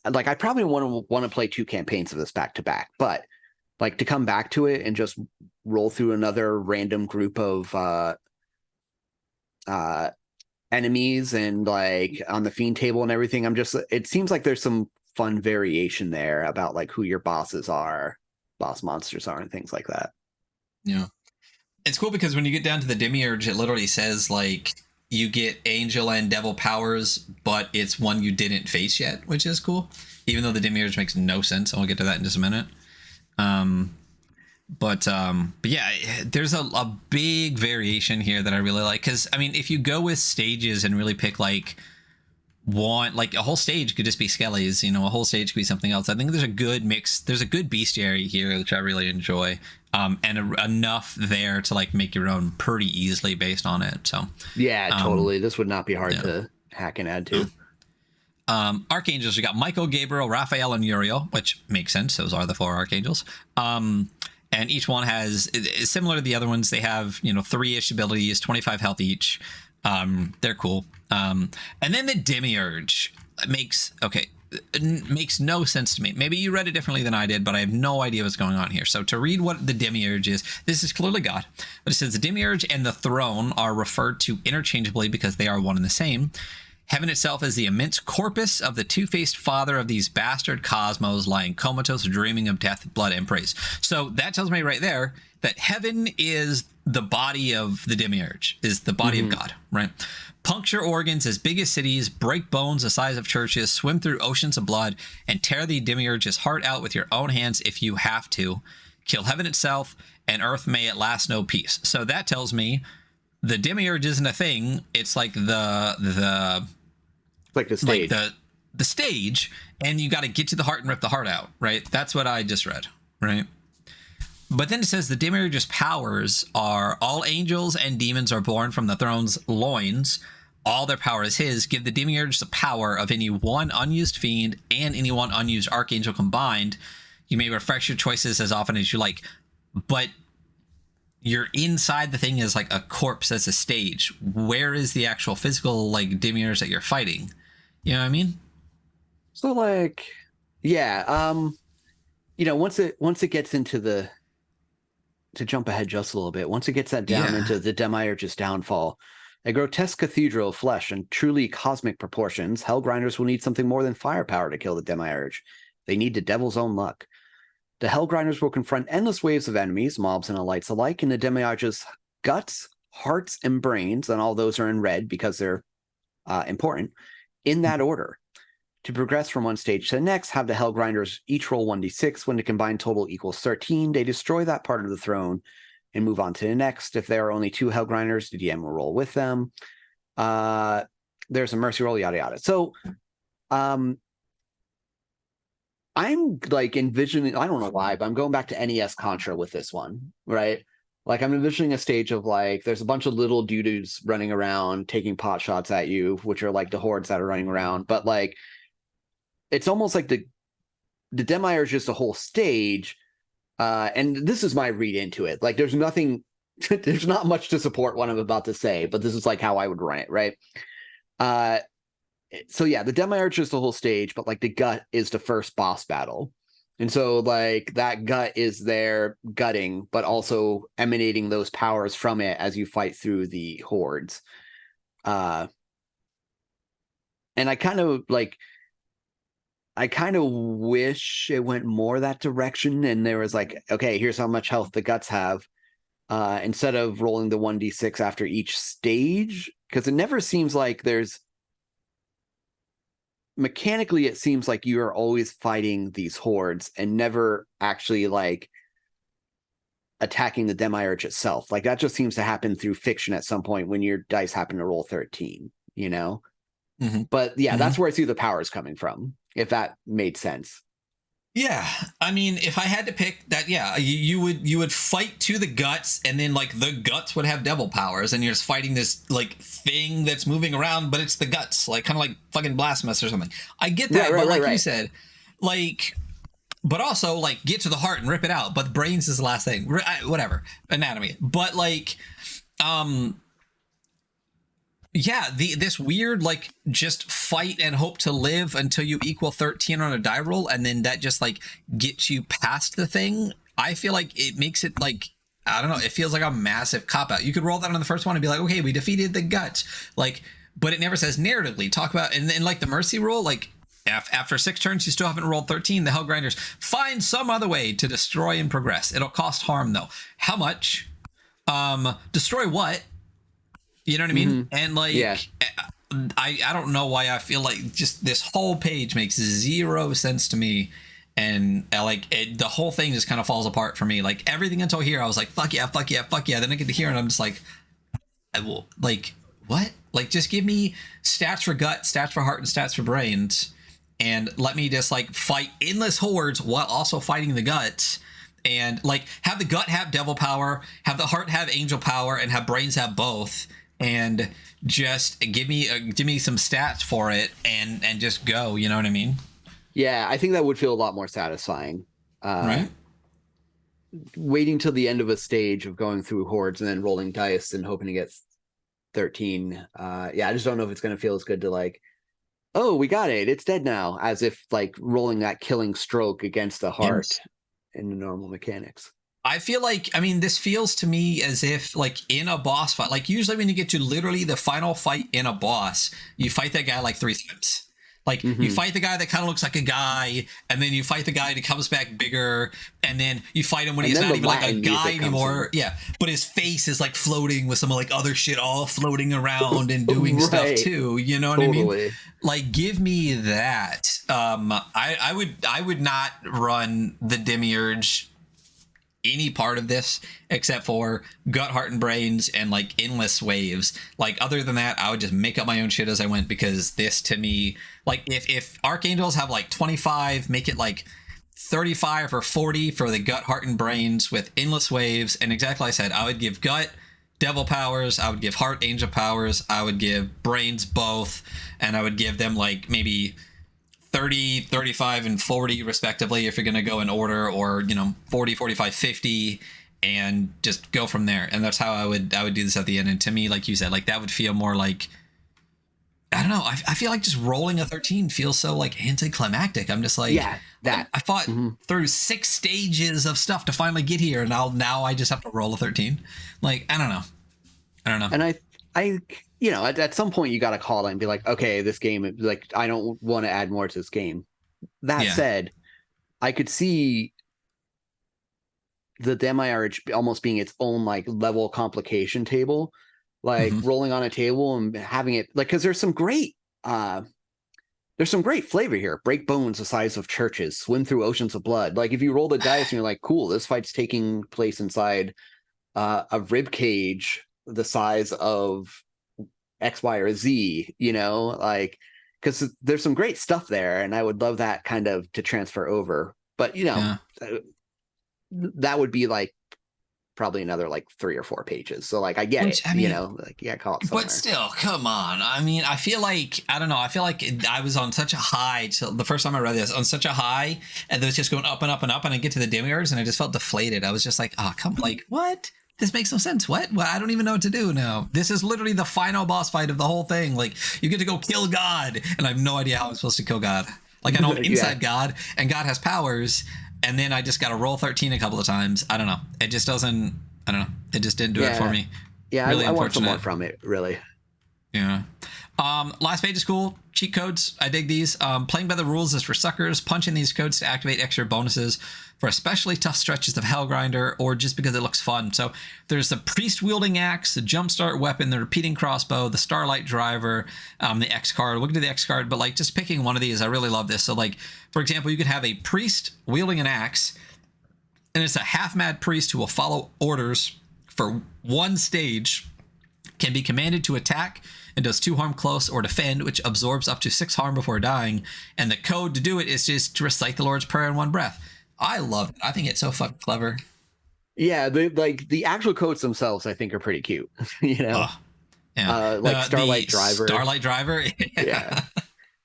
like I probably want to play 2 campaigns of this back to back, but like to come back to it and just roll through another random group of enemies and like on the fiend table and everything, it seems like there's some fun variation there about like who your boss monsters are and things like that. Yeah. It's cool because when you get down to the demiurge, it literally says like you get angel and devil powers, but it's one you didn't face yet, which is cool. Even though the demiurge makes no sense. I'll get to that in just a minute. But yeah, there's a big variation here that I really like. Because, I mean, if you go with stages and really pick like one, like a whole stage could just be skellies, you know, a whole stage could be something else. I think there's a good mix. There's a good bestiary here, which I really enjoy. And enough there to like make your own pretty easily based on it. So yeah, totally. This would not be hard to hack and add to. Archangels, we got Michael, Gabriel, Raphael, and Uriel, which makes sense. Those are the 4 archangels. And each one has, similar to the other ones, they have, you know, 3-ish abilities, 25 health each. They're cool. And then the demiurge makes no sense to me. Maybe you read it differently than I did, but I have no idea what's going on here. So to read what the demiurge is, this is clearly God, but it says the demiurge and the throne are referred to interchangeably because they are one and the same. Heaven itself is the immense corpus of the two-faced father of these bastard cosmos lying comatose, dreaming of death, blood, and praise. So that tells me right there that heaven is the body of the demiurge, is the body of God, right? Puncture organs as big as cities, break bones the size of churches, swim through oceans of blood, and tear the demiurge's heart out with your own hands if you have to. Kill heaven itself, and earth may at last know peace. So that tells me the demiurge isn't a thing. It's like the stage. Like the stage, and you got to get to the heart and rip the heart out, right? That's what I just read, right? But then it says the demiurge's powers are all angels and demons are born from the throne's loins. All their power is his. Give the demiurge the power of any one unused fiend and any one unused archangel combined. You may refresh your choices as often as you like, but you're inside the thing as like a corpse as a stage. Where is the actual physical like demiurge that you're fighting? You know what I mean? So like, yeah, once it gets into to jump ahead just a little bit, once it gets that down into the demiurge's downfall, a grotesque cathedral of flesh and truly cosmic proportions, Hellgrinders will need something more than firepower to kill the demiurge. They need the devil's own luck. The Hellgrinders will confront endless waves of enemies, mobs and elites alike, in the demiurge's guts, hearts, and brains, and all those are in red because they're important, in that order. To progress from one stage to the next, have the Hellgrinders each roll 1d6. When the combined total equals 13, they destroy that part of the throne and move on to the next. If there are only 2 Hellgrinders, the DM will roll with them. There's a mercy roll, yada yada. So I'm like envisioning, I don't know why, but I'm going back to NES Contra with this one, right? Like I'm envisioning a stage of like, there's a bunch of little dudes running around taking pot shots at you, which are like the hordes that are running around. But like, it's almost like the demiurge is the whole stage. And this is my read into it. Like there's nothing, there's not much to support what I'm about to say, but this is like how I would run it, right? So yeah, the demiurge is the whole stage, but like the gut is the first boss battle. And so like that gut is there gutting, but also emanating those powers from it as you fight through the hordes. And I kind of wish it went more that direction. And there was like, okay, here's how much health the guts have. Instead of rolling the 1d6 after each stage, because it never seems like there's, mechanically it seems like you are always fighting these hordes and never actually like attacking the demiurge itself. Like that just seems to happen through fiction at some point when your dice happen to roll 13, you know? But yeah, that's where I see the powers coming from, if that made sense. Yeah, I mean, if I had to pick that, yeah, you would fight to the guts, and then like the guts would have devil powers, and you're just fighting this like thing that's moving around, but it's the guts, like kind of like fucking Blasphemous or something. I get that, but like you said, like, but also like get to the heart and rip it out. But the brains is the last thing, whatever, anatomy. But like, yeah, this weird like just fight and hope to live until you equal 13 on a die roll, and then that just like gets you past the thing. I feel like it makes it like, I don't know, it feels like a massive cop out. You could roll that on the first one and be like, okay, we defeated the guts, like, but it never says narratively talk about. And then like the mercy roll, like after 6 turns you still haven't rolled 13, the Hellgrinders find some other way to destroy and progress. It'll cost harm though. How much? Destroy what? You know what I mean? And like, yeah. I don't know why I feel like just this whole page makes 0 sense to me. And the whole thing just kind of falls apart for me. Like everything until here, I was like, fuck yeah, fuck yeah, fuck yeah. Then I get to here and I'm just like, like, what? Like, just give me stats for gut, stats for heart, and stats for brains. And let me just like fight endless hordes while also fighting the guts. And like have the gut have devil power, have the heart have angel power, and have brains have both. And just give me some stats for it and just go, you know what I mean? Yeah, I think that would feel a lot more satisfying. Right? Waiting till the end of a stage of going through hordes and then rolling dice and hoping to get 13. Yeah, I just don't know if it's going to feel as good to like, oh, we got it, it's dead now, as if like rolling that killing stroke against the heart in the normal mechanics. I feel like, I mean, this feels to me as if, like, in a boss fight, like, usually when you get to literally the final fight in a boss, you fight that guy like 3 times. Like, you Hmm. fight the guy that kind of looks like a guy, and then you fight the guy that comes back bigger, and then you fight him when And he's then not the even like a Latin guy music comes in. anymore. Yeah, but his face is like floating with some like other shit all floating around and doing stuff Right. too. You know what I mean? Totally. Like, give me that. I would not run the Demiurge any part of this except for gut, heart, and brains and like endless waves. Like, other than that, I would just make up my own shit as I went, because this to me, like, if archangels have like 25, make it like 35 or 40 for the gut, heart, and brains with endless waves. And exactly like I said, I would give gut devil powers, I would give heart angel powers, I would give brains both, and I would give them like maybe 30, 35, and 40 respectively if you're going to go in order, or 40, 45, 50, and just go from there. And that's how I would do this at the end. And to me, like you said, like, that would feel more like, I don't know, I feel like just rolling a 13 feels so like anticlimactic. I'm just like, Yeah, that. I fought Mhm. through 6 stages of stuff to finally get here, and now I just have to roll a 13. Like, I don't know. And I, at some point you got to call it and be like, okay, this game, like, I don't want to add more to this game. That Yeah. said, I could see the Demiurge almost being its own like level complication table, like Hmm. rolling on a table and having it like, because there's some great flavor here. Break bones the size of churches, swim through oceans of blood. Like, if you roll the dice and you're like, cool, this fight's taking place inside a rib cage the size of X, Y, or Z, like, because there's some great stuff there, and I would love that kind of to transfer over. But Yeah. that would be like probably another like 3 or 4 pages. So like I get Which, it, I mean, like you got caught but somewhere. still, come on. I mean, I feel like, I don't know. I feel like I was on such a high till the first time I read this, on such a high, and it was just going up and up and up, and I get to the demiurge, and I just felt deflated. I was just like, oh, come, like, what? This makes no sense. What? Well, I don't even know what to do now. This is literally the final boss fight of the whole thing. Like, you get to go kill God, and I have no idea how I'm supposed to kill God. Like, I know I'm Yeah, inside God, and God has powers, and then I just got to roll 13 a couple of times. I don't know. It just doesn't. I don't know. It just didn't do it for yeah, me. yeah. Really I want some more unfortunate. from it, really. Yeah. Last page is cool. Cheat codes. I dig these. Playing by the rules is for suckers. Punch in these codes to activate extra bonuses for especially tough stretches of Hellgrinder, or just because it looks fun. So there's the priest wielding axe, the jumpstart weapon, the repeating crossbow, the starlight driver, the X card. We'll get to the X card, but like, just picking one of these, I really love this. So like, for example, you could have a priest wielding an axe, and it's a half mad priest who will follow orders for one stage, can be commanded to attack and does 2 harm close, or defend, which absorbs up to 6 harm before dying. And the code to do it is just to recite the Lord's Prayer in one breath. I love it. I think it's so fucking clever. Yeah, the actual codes themselves, I think, are pretty cute. Oh, yeah. Like Starlight The Driver. Starlight Driver. Yeah.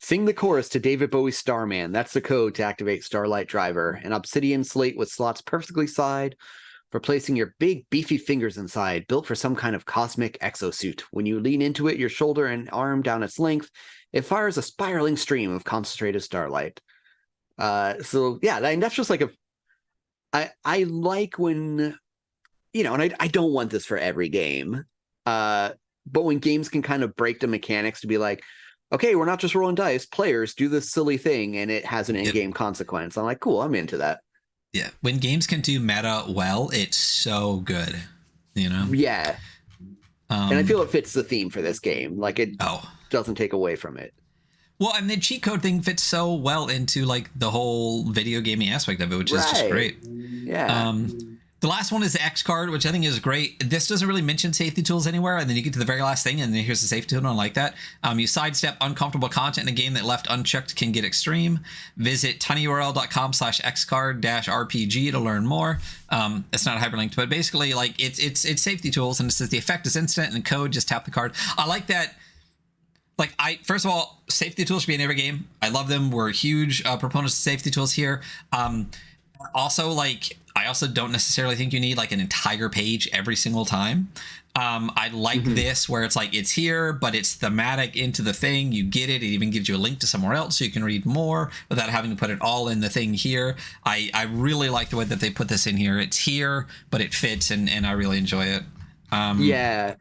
Sing the chorus to David Bowie's Starman. That's the code to activate Starlight Driver. An obsidian slate with slots perfectly sized for placing your big, beefy fingers inside, built for some kind of cosmic exosuit. When you lean into it, your shoulder and arm down its length, it fires a spiraling stream of concentrated starlight. So yeah, that's just like I like when, and I don't want this for every game. But when games can kind of break the mechanics to be like, okay, we're not just rolling dice, players do this silly thing and it has an in-game consequence. I'm like, cool, I'm into that. Yeah. When games can do meta well, it's so good. Yeah. And I feel it fits the theme for this game. Like, it doesn't take away from it. Well, and the cheat code thing fits so well into like the whole video gaming aspect of it, which is just great. Yeah. The last one is the X card, which I think is great. This doesn't really mention safety tools anywhere, and then you get to the very last thing, and then here's the safety tool. I like that. You sidestep uncomfortable content in a game that left unchecked can get extreme. Visit tinyurl.com/xcard-rpg to learn more. It's not hyperlinked, but basically, like, it's safety tools, and it says the effect is instant, and code, just tap the card. I like that. Like, first of all, safety tools should be in every game. I love them. We're huge proponents of safety tools here. Also, like, I also don't necessarily think you need like an entire page every single time. I like this where it's like it's here, but it's thematic into the thing. You get it. It even gives you a link to somewhere else so you can read more without having to put it all in the thing here. I really like the way that they put this in here. It's here, but it fits, and I really enjoy it. Yeah.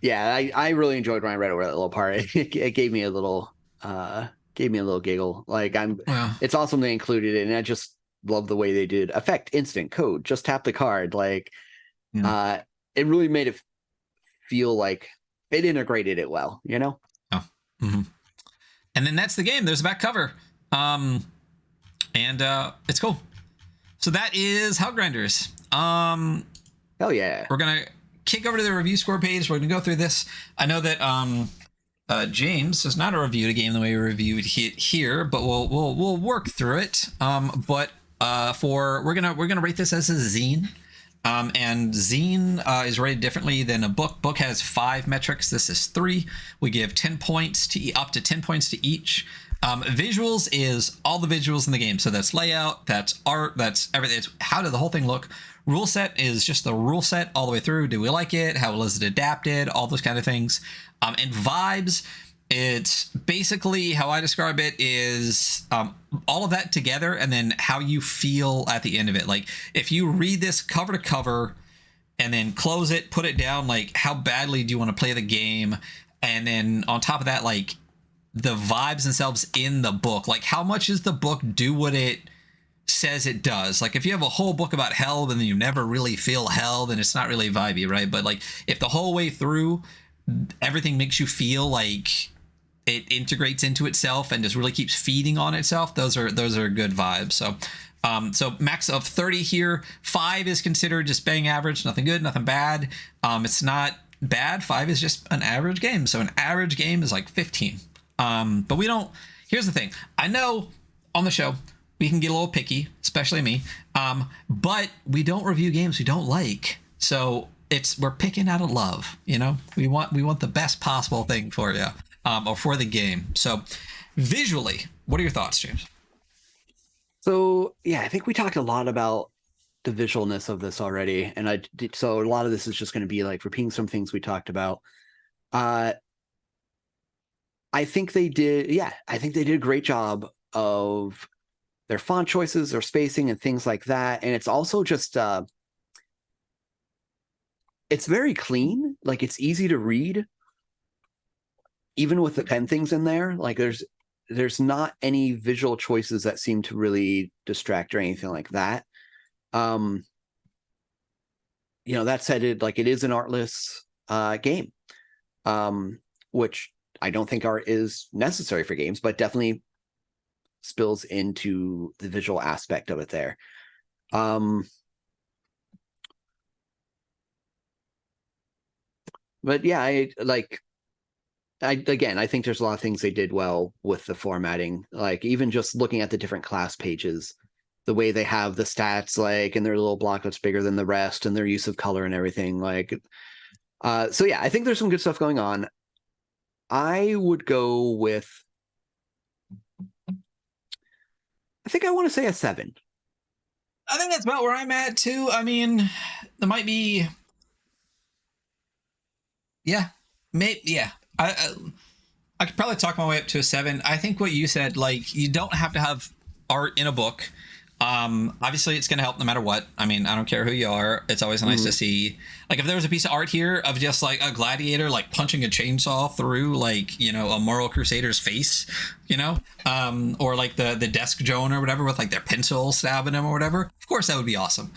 I really enjoyed when I read over that little part. It gave me a little giggle. Like it's awesome they included it, and I just love the way they did effect instant code. Just tap the card. Like it really made it feel like it integrated it well, you know? Oh. And then that's the game. There's a back cover. And it's cool. So that is Hell Grinders. Hell yeah. We're going to kick over to the review score page. We're going to go through this. I know that James does not review a game the way we reviewed here, but we'll work through it. We're gonna rate this as a zine. And zine is rated differently than a book. Book has 5 metrics. This is 3. We give 10 points to up to 10 points to each. Visuals is all the visuals in the game. So that's layout, that's art, that's everything. It's how did the whole thing look. Rule set is just the rule set all the way through. Do we like it? How was it adapted? All those kind of things. And vibes, it's basically how I describe it is all of that together, and then how you feel at the end of it. Like if you read this cover to cover and then close it, put it down, like how badly do you want to play the game? And then on top of that, like the vibes themselves in the book, like how much does the book do what it says it does? Like if you have a whole book about hell and then you never really feel hell, then it's not really vibey, right? But like if the whole way through everything makes you feel like it integrates into itself and just really keeps feeding on itself, those are good vibes. So max of 30 here. 5 is considered just bang average, nothing good, nothing bad. It's not bad. 5 is just an average game. So an average game is like 15. But we don't, here's the thing. I know on the show we can get a little picky, especially me. But we don't review games we don't like. So we're picking out of love, you know? We want the best possible thing for you. Or for the game. So visually, what are your thoughts, James? So yeah, I think we talked a lot about the visualness of this already, and so a lot of this is just going to be like repeating some things we talked about. I think they did a great job of their font choices, their spacing, and things like that. And it's also just it's very clean, like it's easy to read. Even with the pen things in there, like there's not any visual choices that seem to really distract or anything like that. That said, it is an artless game, which I don't think art is necessary for games, but definitely spills into the visual aspect of it there. But yeah, I think there's a lot of things they did well with the formatting. Like even just looking at the different class pages, the way they have the stats, like in their little block that's bigger than the rest, and their use of color and everything. Like, so yeah, I think there's some good stuff going on. I would go with, I think I want to say a 7. I think that's about where I'm at too. I mean, there might be, maybe. I could probably talk my way up to a 7. I think what you said, like you don't have to have art in a book. Obviously it's going to help no matter what. I mean, I don't care who you are. It's always nice to see, like if there was a piece of art here of just like a gladiator, like punching a chainsaw through like, a moral crusader's face, or like the desk Joan or whatever with like their pencil stabbing him or whatever. Of course that would be awesome.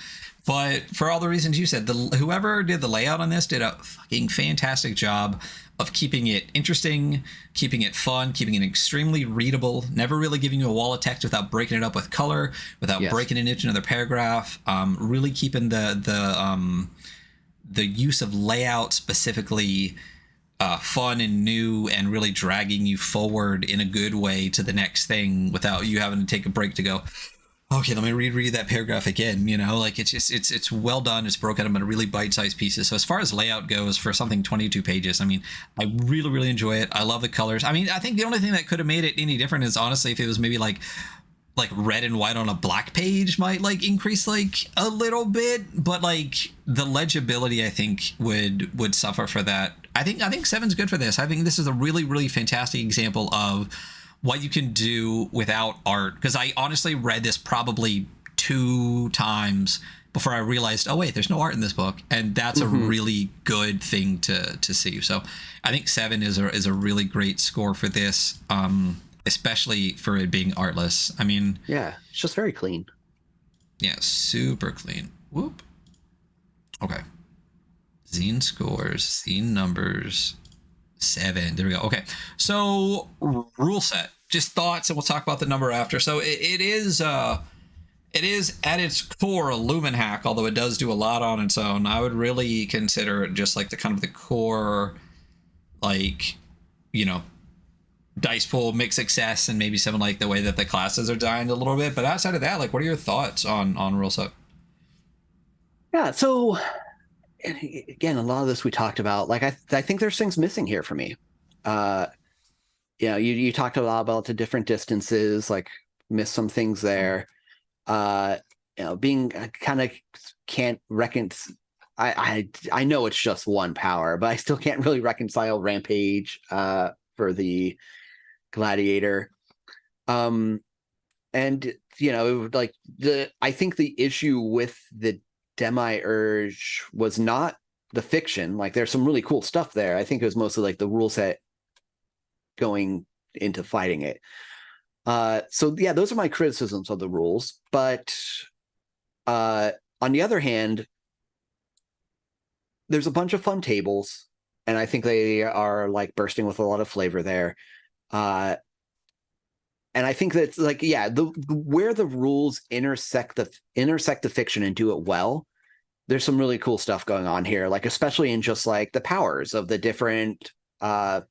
But for all the reasons you said, whoever did the layout on this did a fucking fantastic job of keeping it interesting, keeping it fun, keeping it extremely readable, never really giving you a wall of text without breaking it up with color, without breaking it into another paragraph, really keeping the use of layout specifically fun and new and really dragging you forward in a good way to the next thing without you having to take a break to go, okay, let me reread that paragraph again. Like it's well done. It's broken up into really bite-sized pieces. So as far as layout goes for something 22 pages, I mean, I really, really enjoy it. I love the colors. I mean, I think the only thing that could have made it any different is honestly if it was maybe like like red and white on a black page might like increase like a little bit, but like the legibility I think would suffer for that. I think seven's good for this. I think this is a really, really fantastic example of what you can do without art, because I honestly read this probably 2 times before I realized, oh wait, there's no art in this book, and that's a really good thing to see. So I think 7 is a really great score for this, especially for it being artless. I mean, yeah, it's just very clean. Yeah, super clean. Whoop. Okay. Zine scores, zine numbers, 7. There we go. Okay. So rule set, just thoughts, and we'll talk about the number after. So it is at its core a Lumen hack, although it does do a lot on its own. I would really consider it just like the kind of the core, like, you know, dice pool, mix success, and maybe some like the way that the classes are designed a little bit. But outside of that, like, what are your thoughts on rule set? Yeah, so and again, a lot of this we talked about. Like, I think there's things missing here for me. You talked a lot about the different distances, like missed some things there. Being kind of can't I know it's just one power, but I still can't really reconcile Rampage for the Gladiator. And like I think the issue with the Demiurge was not the fiction. Like, there's some really cool stuff there. I think it was mostly like the rule set going into fighting it. So yeah, those are my criticisms of the rules. But on the other hand, there's a bunch of fun tables, and I think they are like bursting with a lot of flavor there. And I think that's like, yeah, where the rules intersect the fiction and do it well, there's some really cool stuff going on here, like especially in just like the powers of the different hell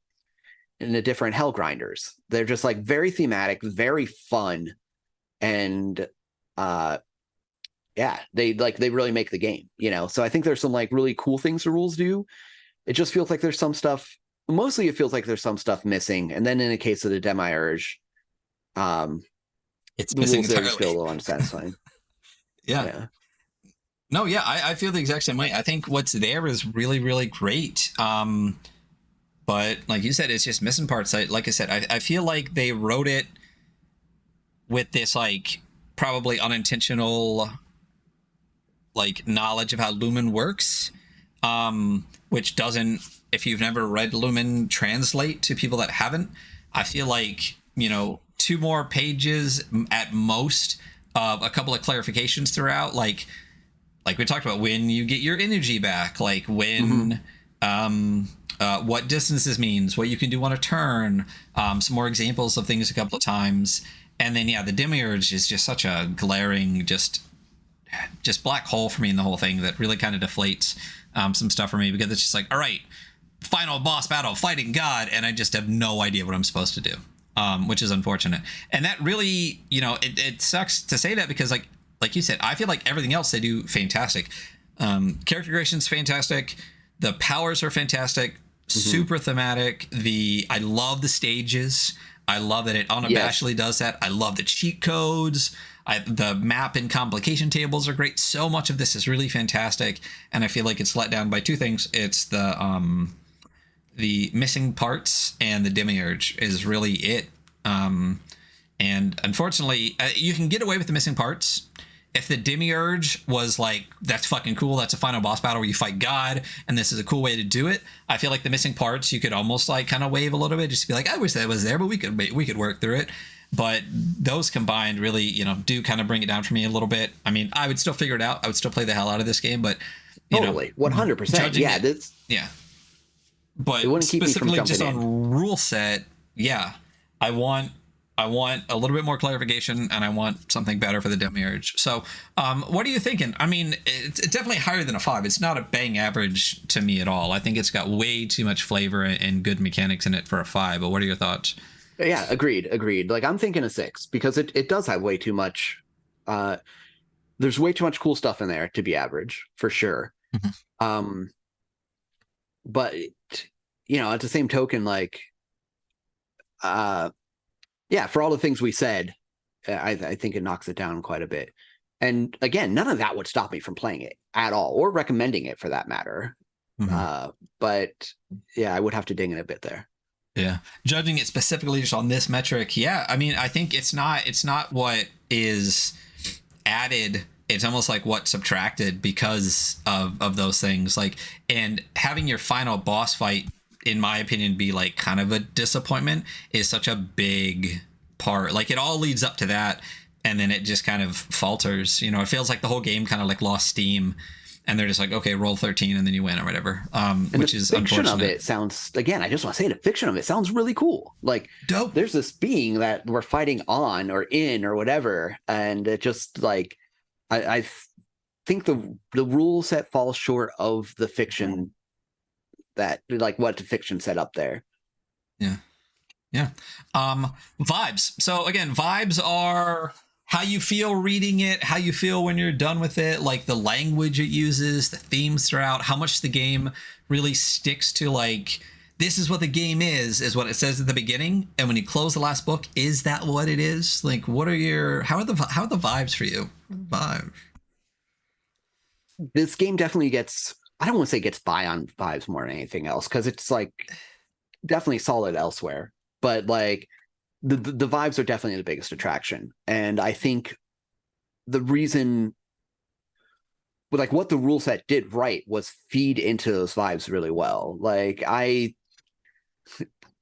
grinders. They're just like very thematic, very fun, and they really make the game, So I think there's some like really cool things the rules do. It just feels like there's some stuff, mostly it feels like there's some stuff missing. And then in the case of the Demiurge, It's the missing rules there just entirely. feel a little unsatisfying. Yeah. No, yeah, I feel the exact same way. I think what's there is really, really great. But like you said, it's just missing parts. Like I said, I feel like they wrote it with this like probably unintentional like knowledge of how Lumen works, which doesn't, if you've never read Lumen, translate to people that haven't. I feel like, 2 more pages at most, a couple of clarifications throughout, like we talked about, when you get your energy back, like when what distances means, what you can do on a turn, some more examples of things a couple of times. And then the Demiurge is just such a glaring just black hole for me in the whole thing that really kind of deflates some stuff for me, because it's just like, all right, final boss battle, fighting God, and I just have no idea what I'm supposed to do, which is unfortunate. And that really, it sucks to say that, because like you said, I feel like everything else they do fantastic. Character creation's fantastic. The powers are fantastic. Super thematic. I love the stages. I love that it unabashedly does that. I love the cheat codes. The map and complication tables are great. So much of this is really fantastic, and I feel like it's let down by 2 things. It's the missing parts, and the Demiurge is really it. And unfortunately, you can get away with the missing parts. If the Demiurge was like, that's fucking cool, that's a final boss battle where you fight God, and this is a cool way to do it, I feel like the missing parts you could almost like kind of wave a little bit, just to be like, I wish that was there, but we could work through it. But those combined really, do kind of bring it down for me a little bit. I mean, I would still figure it out. I would still play the hell out of this game, but totally, 100%. Yeah, But specifically just on rule set, I want a little bit more clarification, and I want something better for the Demiurge. So what are you thinking? I mean, it's definitely higher than a 5. It's not a bang average to me at all. I think it's got way too much flavor and good mechanics in it for a 5. But what are your thoughts? Yeah, agreed. Like, I'm thinking a 6, because it does have way too much. There's way too much cool stuff in there to be average, for sure. But at the same token, like, for all the things we said, I think it knocks it down quite a bit. And again, none of that would stop me from playing it at all, or recommending it for that matter. But yeah, I would have to ding it a bit there. Yeah, judging it specifically just on this metric, yeah, I mean, I think it's not what is added. It's almost like what's subtracted because of those things. Like, and having your final boss fight, in my opinion, be like kind of a disappointment is such a big part. Like, it all leads up to that, and then it just kind of falters. You know, it feels like the whole game kind of like lost steam, and they're just like, okay, roll 13 and then you win or whatever. Which is unfortunate. The fiction of it sounds, again, I just want to say the fiction of it sounds really cool. Like, dope. There's this being that we're fighting on or in or whatever, and it just like, I think the rule set falls short of the fiction that, like, what the fiction set up there. Yeah. Vibes. So again, vibes are how you feel reading it, how you feel when you're done with it, like the language it uses, the themes throughout, how much the game really sticks to, like, this is what the game is what it says at the beginning, and when you close the last book, is that what it is? Like, what are how are the vibes for you? Vibes. This game definitely gets, I don't want to say gets by on vibes more than anything else, because it's like definitely solid elsewhere, but like the vibes are definitely the biggest attraction. And I think the reason, like, what the rule set did right was feed into those vibes really well. Like,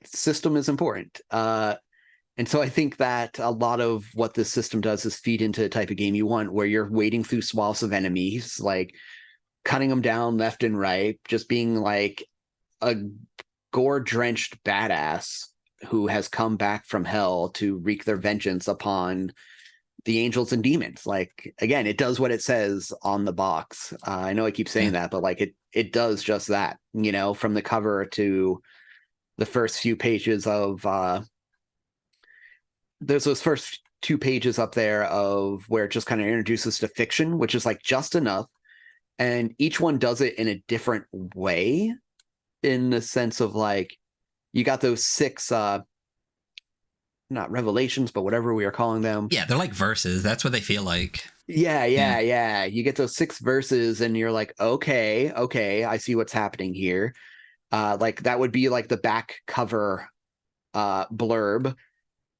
system is important. And so I think that a lot of what this system does is feed into the type of game you want, where you're wading through swaths of enemies, like cutting them down left and right, just being like a gore-drenched badass who has come back from hell to wreak their vengeance upon the angels and demons. Like, again, it does what it says on the box. I know I keep saying that, but like it does just that, you know, from the cover to the first few pages of there's those first 2 pages up there of where it just kind of introduces to fiction, which is like just enough. And each one does it in a different way, in the sense of like, you got those 6 not revelations, but whatever we are calling them. Yeah, they're like verses. That's what they feel like. Yeah. You get those 6 verses and you're like, okay, I see what's happening here. Like, that would be like the back cover blurb.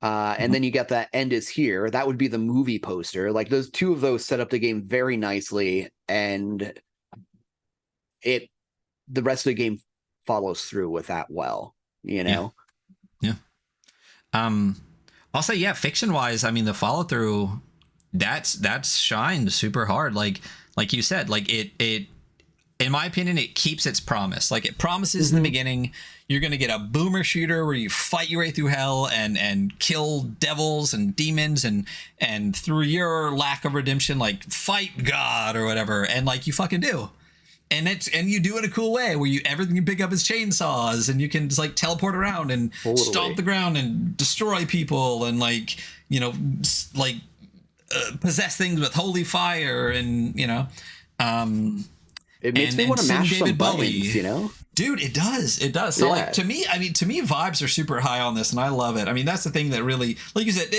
And then you get that end is here. That would be the movie poster. Like, those 2 of those set up the game very nicely, and the rest of the game follows through with that well, you know? Yeah. I'll say, yeah, fiction wise, I mean, the follow through, that's shined super hard. Like you said, like it in my opinion, it keeps its promise. Like, it promises in the beginning, you're going to get a boomer shooter where you fight your way through hell and kill devils and demons and through your lack of redemption, like, fight God or whatever. And like, you fucking do. And you do it in a cool way where everything you pick up is chainsaws, and you can just like teleport around and stomp the ground and destroy people, and like, you know, like possess things with holy fire, and you know, it makes me want to mash some buttons, you know? Dude, it does. So like, to me, vibes are super high on this, and I love it. I mean, that's the thing that really, like you said,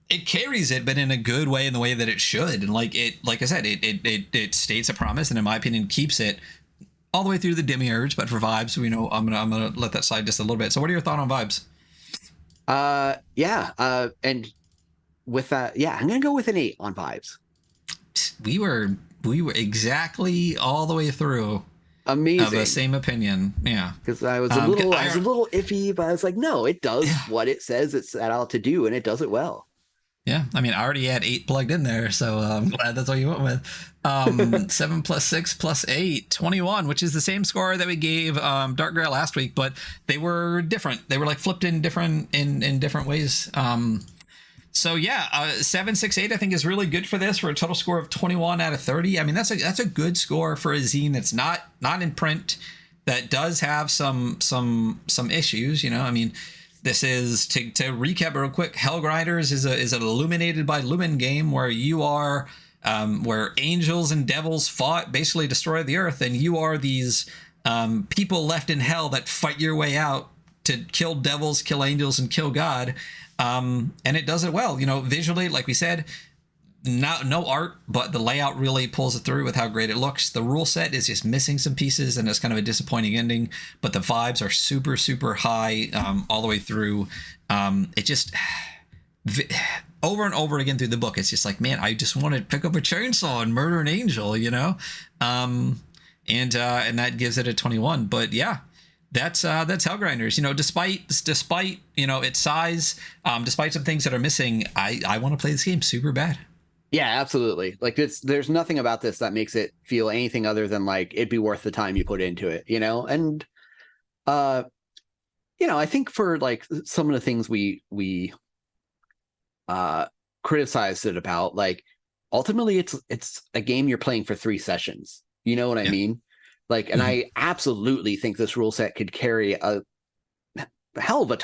it carries it, but in a good way, in the way that it should. And like I said, it states a promise, and in my opinion, keeps it all the way through the demiurge. But for vibes, you know, I'm gonna let that slide just a little bit. So what are your thoughts on vibes? And with that, I'm gonna go with an 8 on vibes. We were exactly all the way through. Amazing. Of the same opinion. Yeah. Because I was a little iffy, but I was like, no, it does what it says it's set out to do, and it does it well. Yeah, I mean, I already had 8 plugged in there, so I'm glad that's what you went with. 7 plus 6 plus 8, 21, which is the same score that we gave Dark Grail last week, but they were different. They were like flipped in different ways. So yeah, 7, 6, 8 I think is really good for this, for a total score of 21 out of 30. I mean, that's a good score for a zine that's not in print, that does have some issues. You know, I mean, this is, to recap real quick, Hellgrinders is an illuminated by Lumen game where you are where angels and devils fought, basically destroy the earth, and you are these people left in hell that fight your way out to kill devils, kill angels, and kill God. And it does it well. Visually, like we said, no art, but the layout really pulls it through with how great it looks. The rule set is just missing some pieces, and it's kind of a disappointing ending. But the vibes are super, super high all the way through. It just over and over again through the book, it's just like, man, I just want to pick up a chainsaw and murder an angel, and that gives it a 21. But yeah, that's Hellgrinders. Despite its size, despite some things that are missing, I want to play this game super bad. Yeah, absolutely. Like there's nothing about this that makes it feel anything other than like it'd be worth the time you put into it, and I think for like some of the things we criticized it about, like ultimately it's a game you're playing for 3 sessions. You know what I mean? Like, and I absolutely think this rule set could carry a hell of a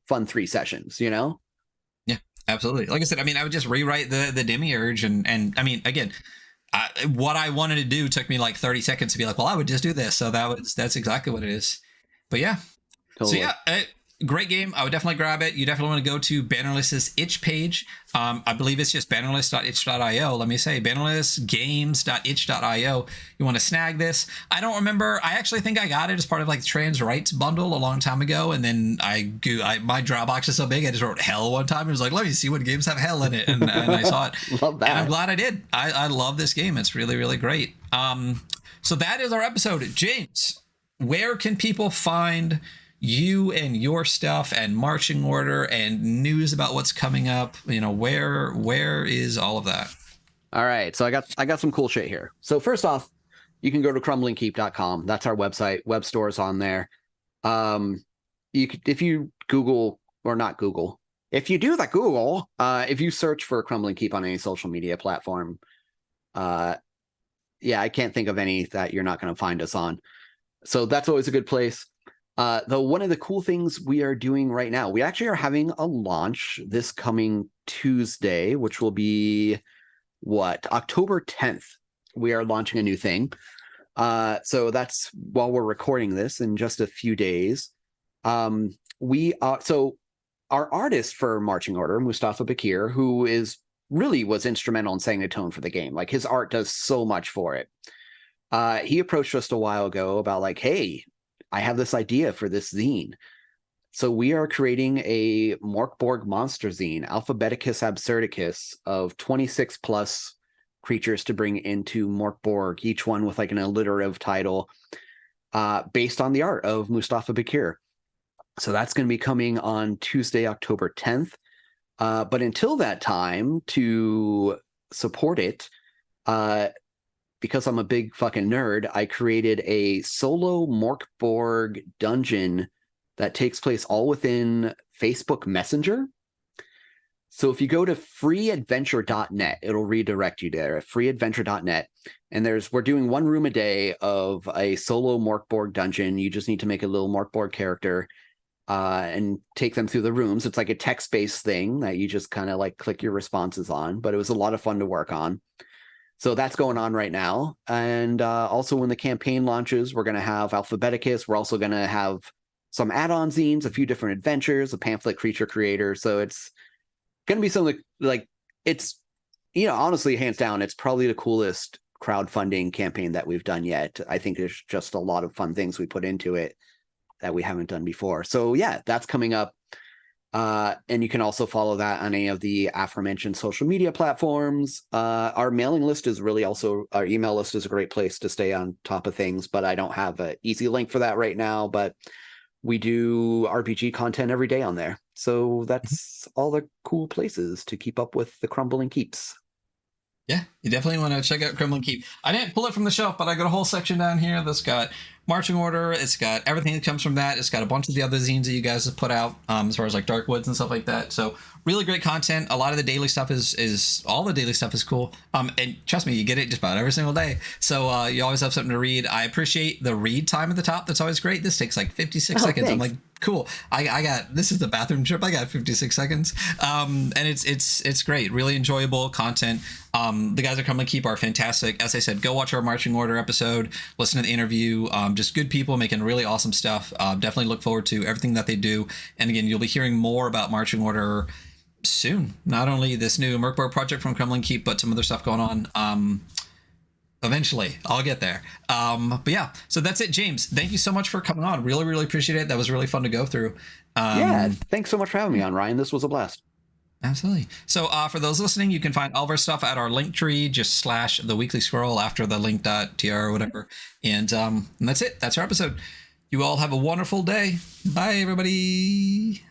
fun 3 sessions, Yeah, absolutely. Like I said, I would just rewrite the demiurge, and I mean, again, what I wanted to do took me like 30 seconds to be like, well, I would just do this. So that's exactly what it is. But yeah. Totally. So yeah, great game. I would definitely grab it. You definitely want to go to Bannerless's itch page. I believe it's just bannerless.itch.io. Let me say bannerlessgames.itch.io. You want to snag this. I don't remember. I actually think I got it as part of like the trans rights bundle a long time ago. And then my Dropbox is so big, I just wrote hell one time. It was like, let me see what games have hell in it. And I saw it. Love that. And I'm glad I did. I love this game. It's really, really great. So that is our episode. James, where can people find you and your stuff and marching order and news about what's coming up? Where is all of that? All right, so I got some cool shit here. So first off, you can go to crumblingkeep.com. That's our website. Web store's on there. If you Google, or not Google, if you do the Google, if you search for Crumbling Keep on any social media platform, I can't think of any that you're not going to find us on. So that's always a good place. Though one of the cool things we are doing right now, we actually are having a launch this coming Tuesday, which will be October 10th. We are launching a new thing. So that's while we're recording this in just a few days. So our artist for Marching Order, Mustafa Bakir, who was instrumental in setting the tone for the game. Like his art does so much for it. He approached us a while ago about like, hey, I have this idea for this zine. So we are creating a Morkborg monster zine, 𝗛𝗡𝗟𝗏 𝗛𝗡𝗟, of 26 plus creatures to bring into Morkborg, each one with like an alliterative title based on the art of Mustafa Bakir. So that's going to be coming on Tuesday, October 10th. But until that time, to support it, because I'm a big fucking nerd, I created a solo Morkborg dungeon that takes place all within Facebook Messenger. So if you go to freeadventure.net, it'll redirect you there at freeadventure.net. And we're doing 1 room a day of a solo Morkborg dungeon. You just need to make a little Morkborg character and take them through the rooms. It's like a text-based thing that you just kind of like click your responses on, but it was a lot of fun to work on. So that's going on right now. And also when the campaign launches, we're going to have 𝗛𝗡𝗟𝗏. We're also going to have some add-on zines, a few different adventures, a pamphlet creature creator. So it's going to be something like it's, honestly, hands down, it's probably the coolest crowdfunding campaign that we've done yet. I think there's just a lot of fun things we put into it that we haven't done before. So yeah, that's coming up. And you can also follow that on any of the aforementioned social media platforms. Our mailing list is really also, our email list is a great place to stay on top of things, but I don't have an easy link for that right now, but we do RPG content every day on there. So that's all the cool places to keep up with the Crumbling Keeps. Yeah, you definitely want to check out Crumbling Keep. I didn't pull it from the shelf, but I got a whole section down here that's got Marching Order. It's got everything that comes from that. It's got a bunch of the other zines that you guys have put out, as far as like Dark Woods and stuff like that. So really great content. A lot of the daily stuff is all the daily stuff is cool. And trust me, you get it just about every single day. So you always have something to read. I appreciate the read time at the top. That's always great. This takes like 56 seconds. Thanks. I'm like, Cool. I got, this is the bathroom trip. I got 56 seconds. And it's great. Really enjoyable content. The guys at Crumbling Keep are fantastic. As I said, go watch our marching order episode, listen to the interview. Just good people making really awesome stuff. Definitely look forward to everything that they do. And again, you'll be hearing more about marching order soon. Not only this new Merkborg project from Crumbling Keep, but some other stuff going on. Eventually I'll get there. But yeah, so that's it. James, thank you so much for coming on. Really, really appreciate it. That was really fun to go through. Yeah, thanks so much for having me on, Ryan. This was a blast. Absolutely. So for those listening, you can find all of our stuff at our link tree, just / the weekly scroll after the link.tr or whatever. And that's it. That's our episode. You all have a wonderful day. Bye, everybody.